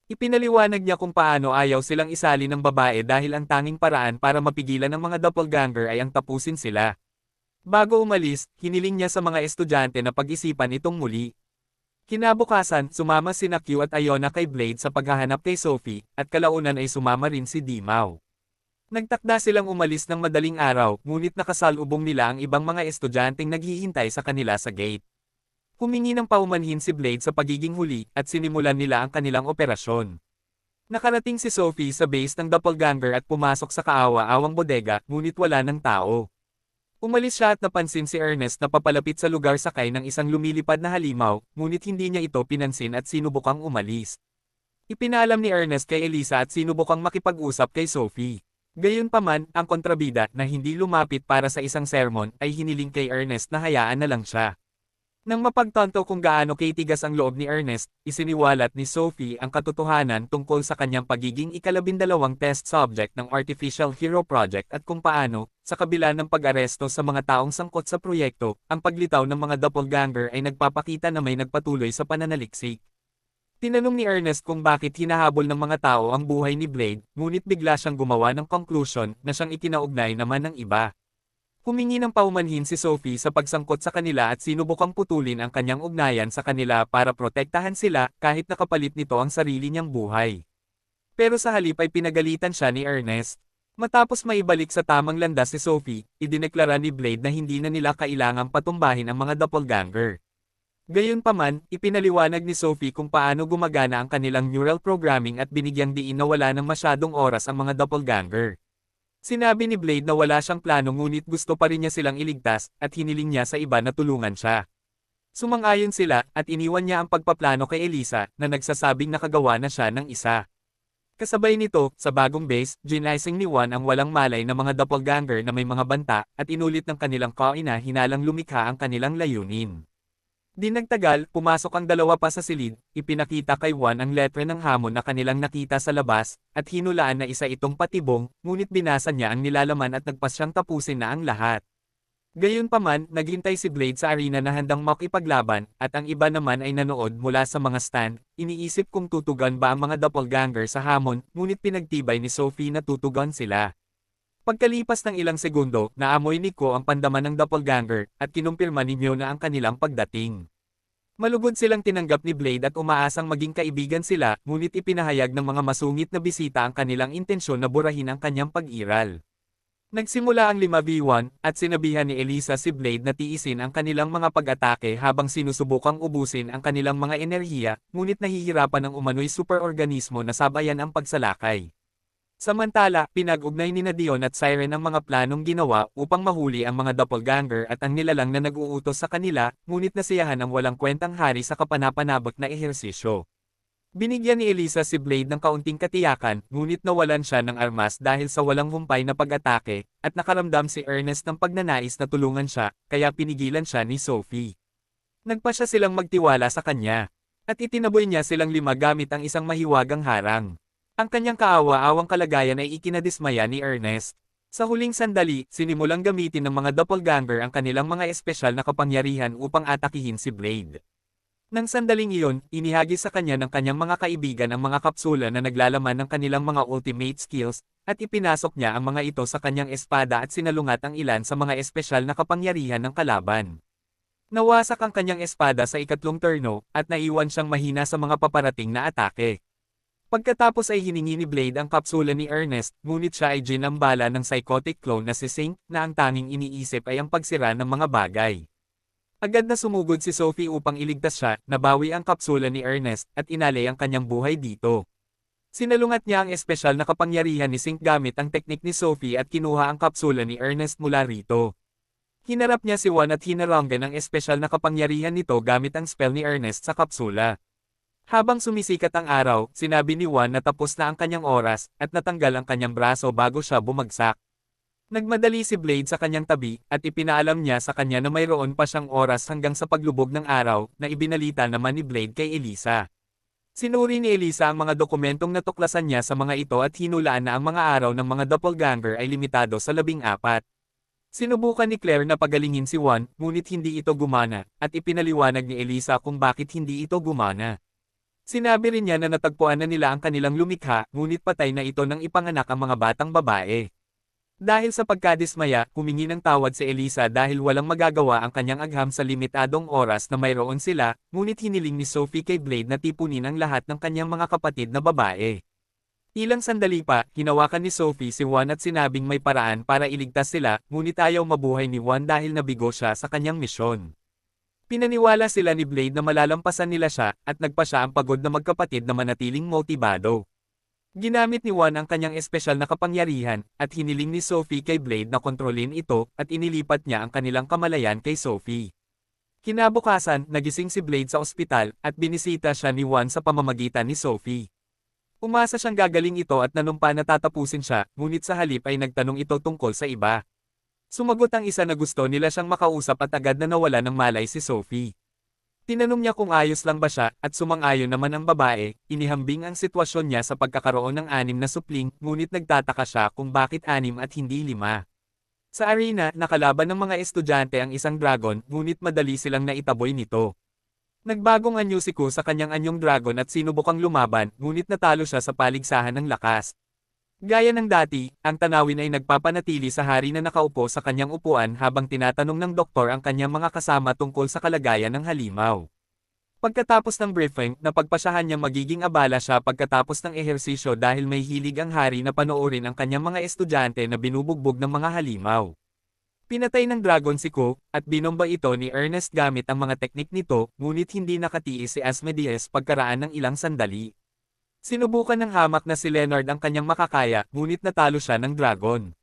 Ipinaliwanag niya kung paano ayaw silang isali ng babae dahil ang tanging paraan para mapigilan ng mga doppelganger ay ang tapusin sila. Bago umalis, hiniling niya sa mga estudyante na pag-isipan itong muli. Kinabukasan, sumama sina Q at Iona kay Blade sa paghahanap kay Sophie, at kalaunan ay sumama rin si Dimao. Nagtakda silang umalis ng madaling araw, ngunit nakasalubong nila ang ibang mga estudyanteng naghihintay sa kanila sa gate. Humingi ng paumanhin si Blade sa pagiging huli, at sinimulan nila ang kanilang operasyon. Nakarating si Sophie sa base ng doppelganger at pumasok sa kaawa-awang bodega, ngunit wala ng tao. Umalis siya at napansin si Ernest na papalapit sa lugar sakay ng isang lumilipad na halimaw, ngunit hindi niya ito pinansin at sinubukang umalis. Ipinaalam ni Ernest kay Elisa at sinubukang makipag-usap kay Sophie. Gayunpaman, ang kontrabida na hindi lumapit para sa isang sermon ay hiniling kay Ernest na hayaan na lang siya. Nang mapagtanto kung gaano katigas ang loob ni Ernest, isiniwalat ni Sophie ang katotohanan tungkol sa kanyang pagiging ika-12 test subject ng Artificial Hero Project at kung paano, sa kabila ng pag-aresto sa mga taong sangkot sa proyekto, ang paglitaw ng mga doppelganger ay nagpapakita na may nagpatuloy sa pananaliksik. Tinanong ni Ernest kung bakit hinahabol ng mga tao ang buhay ni Blade, ngunit bigla siyang gumawa ng conclusion na siyang ikinaugnay naman ng iba. Humingi ng paumanhin si Sophie sa pagsangkot sa kanila at sinubukang putulin ang kanyang ugnayan sa kanila para protektahan sila kahit nakapalit nito ang sarili niyang buhay. Pero sa halip ay pinagalitan siya ni Ernest. Matapos maibalik sa tamang landas si Sophie, idineklara ni Blade na hindi na nila kailangang patumbahin ang mga doppelganger. Gayunpaman, ipinaliwanag ni Sophie kung paano gumagana ang kanilang neural programming at binigyang diin na wala ng masyadong oras ang mga doppelganger. Sinabi ni Blade na wala siyang plano ngunit gusto pa rin niya silang iligtas at hiniling niya sa iba na tulungan siya. Sumang-ayon sila at iniwan niya ang pagpaplano kay Elisa na nagsasabing nakagawa na siya ng isa. Kasabay nito, sa bagong base, ginising ni Juan ang walang malay na mga doppelganger na may mga banta at inulit ng kanilang kaina hinalang lumikha ang kanilang layunin. Di nagtagal, pumasok ang dalawa pa sa silid, ipinakita kay Juan ang letre ng hamon na kanilang nakita sa labas, at hinulaan na isa itong patibong, ngunit binasa niya ang nilalaman at nagpasyang tapusin na ang lahat. Gayunpaman, naghintay si Blade sa arena na handang makipaglaban, at ang iba naman ay nanood mula sa mga stand, iniisip kung tutugan ba ang mga doppelganger sa hamon, ngunit pinagtibay ni Sophie na tutugan sila. Pagkalipas ng ilang segundo, naamoy ni Ko ang pandaman ng doppelganger, at kinumpirma ni Myo na ang kanilang pagdating. Malugod silang tinanggap ni Blade at umaasang maging kaibigan sila, ngunit ipinahayag ng mga masungit na bisita ang kanilang intensyon na burahin ang kanyang pag-iral. Nagsimula ang 5v1, at sinabihan ni Elisa si Blade na tiisin ang kanilang mga pag-atake habang sinusubukang ubusin ang kanilang mga enerhiya, ngunit nahihirapan ng umano'y superorganismo na sabayan ang pagsalakay. Samantala, pinag-ugnay ni Dion at Siren ang mga planong ginawa upang mahuli ang mga doppelganger at ang nilalang na nag-uutos sa kanila, ngunit nasiyahan ang walang kwentang hari sa kapanapanabak na ehersisyo. Binigyan ni Elisa si Blade ng kaunting katiyakan, ngunit nawalan siya ng armas dahil sa walang humpay na pag-atake, at nakaramdam si Ernest ng pagnanais na tulungan siya, kaya pinigilan siya ni Sophie. Nagpa siya silang magtiwala sa kanya, at itinaboy niya silang 5 gamit ang isang mahiwagang harang. Ang kanyang kaawa-awang kalagayan ay ikinadismaya ni Ernest. Sa huling sandali, sinimulang gamitin ng mga doppelganger ang kanilang mga espesyal na kapangyarihan upang atakihin si Blade. Nang sandaling iyon, inihagis sa kanya ng kanyang mga kaibigan ang mga kapsula na naglalaman ng kanilang mga ultimate skills, at ipinasok niya ang mga ito sa kanyang espada at sinalungat ang ilan sa mga espesyal na kapangyarihan ng kalaban. Nawasak ang kanyang espada sa ikatlong turno, at naiwan siyang mahina sa mga paparating na atake. Pagkatapos ay hiningi ni Blade ang kapsula ni Ernest, ngunit siya ay ginambala ng psychotic clone na si Saint, na ang tanging iniisip ay ang pagsira ng mga bagay. Agad na sumugod si Sophie upang iligtas siya, nabawi ang kapsula ni Ernest, at inalay ang kanyang buhay dito. Sinalungat niya ang espesyal na kapangyarihan ni Sink gamit ang teknik ni Sophie at kinuha ang kapsula ni Ernest mula rito. Hinarap niya si Juan at hinaranggan ang espesyal na kapangyarihan nito gamit ang spell ni Ernest sa kapsula. Habang sumisikat ang araw, sinabi ni Juan na tapos na ang kanyang oras, at natanggal ang kanyang braso bago siya bumagsak. Nagmadali si Blade sa kanyang tabi, at ipinaalam niya sa kanya na mayroon pa siyang oras hanggang sa paglubog ng araw, na ibinalita naman ni Blade kay Elisa. Sinuri ni Elisa ang mga dokumentong natuklasan niya sa mga ito at hinulaan na ang mga araw ng mga doppelganger ay limitado sa 14. Sinubukan ni Claire na pagalingin si Juan, ngunit hindi ito gumana, at ipinaliwanag ni Elisa kung bakit hindi ito gumana. Sinabi rin niya na natagpuan na nila ang kanilang lumikha, ngunit patay na ito nang ipanganak ang mga batang babae. Dahil sa pagkadismaya, humingi ng tawad si Elisa dahil walang magagawa ang kanyang agham sa limitadong oras na mayroon sila, ngunit hiniling ni Sophie kay Blade na tipunin ang lahat ng kanyang mga kapatid na babae. Ilang sandali pa, hinawakan ni Sophie si Juan at sinabing may paraan para iligtas sila, ngunit ayaw mabuhay ni Juan dahil nabigo siya sa kanyang misyon. Pinaniwala sila ni Blade na malalampasan nila siya, at nagpa siya ang pagod na magkapatid na manatiling motibado. Ginamit ni Juan ang kanyang espesyal na kapangyarihan, at hiniling ni Sophie kay Blade na kontrolin ito, at inilipat niya ang kanilang kamalayan kay Sophie. Kinabukasan, nagising si Blade sa ospital, at binisita siya ni Juan sa pamamagitan ni Sophie. Umasa siyang gagaling ito at nanumpa na tatapusin siya, ngunit sa halip ay nagtanong ito tungkol sa iba. Sumagot ang isa na gusto nila siyang makausap at agad na nawala ng malay si Sophie. Tinanong niya kung ayos lang ba siya, at sumang-ayon naman ang babae, inihambing ang sitwasyon niya sa pagkakaroon ng 6 na supling, ngunit nagtataka siya kung bakit 6 at hindi 5. Sa arena, nakalaban ng mga estudyante ang isang dragon, ngunit madali silang naitaboy nito. Nagbagong anyo si Ko sa kanyang anyong dragon at sinubukang lumaban, ngunit natalo siya sa paligsahan ng lakas. Gaya ng dati, ang tanawin ay nagpapanatili sa hari na nakaupo sa kanyang upuan habang tinatanong ng doktor ang kanyang mga kasama tungkol sa kalagayan ng halimaw. Pagkatapos ng briefing, napagpasyahan niyang magiging abala siya pagkatapos ng ehersisyo dahil may hilig ang hari na panoorin ang kanyang mga estudyante na binubugbog ng mga halimaw. Pinatay ng dragon si Cook, at binomba ito ni Ernest gamit ang mga teknik nito, ngunit hindi nakatiis si Asmodeus pagkaraan ng ilang sandali. Sinubukan ng hamak na si Leonard ang kanyang makakaya, ngunit natalo siya ng dragon.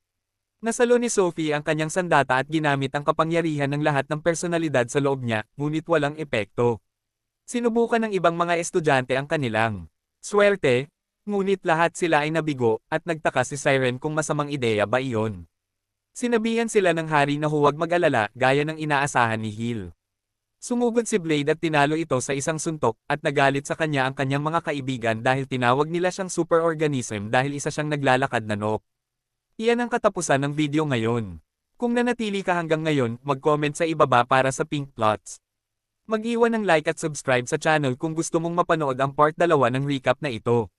Nasalo ni Sophie ang kanyang sandata at ginamit ang kapangyarihan ng lahat ng personalidad sa loob niya, ngunit walang epekto. Sinubukan ng ibang mga estudyante ang kanilang swerte, ngunit lahat sila ay nabigo, at nagtaka si Siren kung masamang ideya ba iyon. Sinabihan sila ng hari na huwag mag-alala, gaya ng inaasahan ni Hill. Sumugod si Blade at tinalo ito sa isang suntok, at nagalit sa kanya ang kanyang mga kaibigan dahil tinawag nila siyang superorganism dahil isa siyang naglalakad na nook. Iyan ang katapusan ng video ngayon. Kung nanatili ka hanggang ngayon, mag-comment sa ibaba para sa pink plots. Mag-iwan ng like at subscribe sa channel kung gusto mong mapanood ang part 2 ng recap na ito.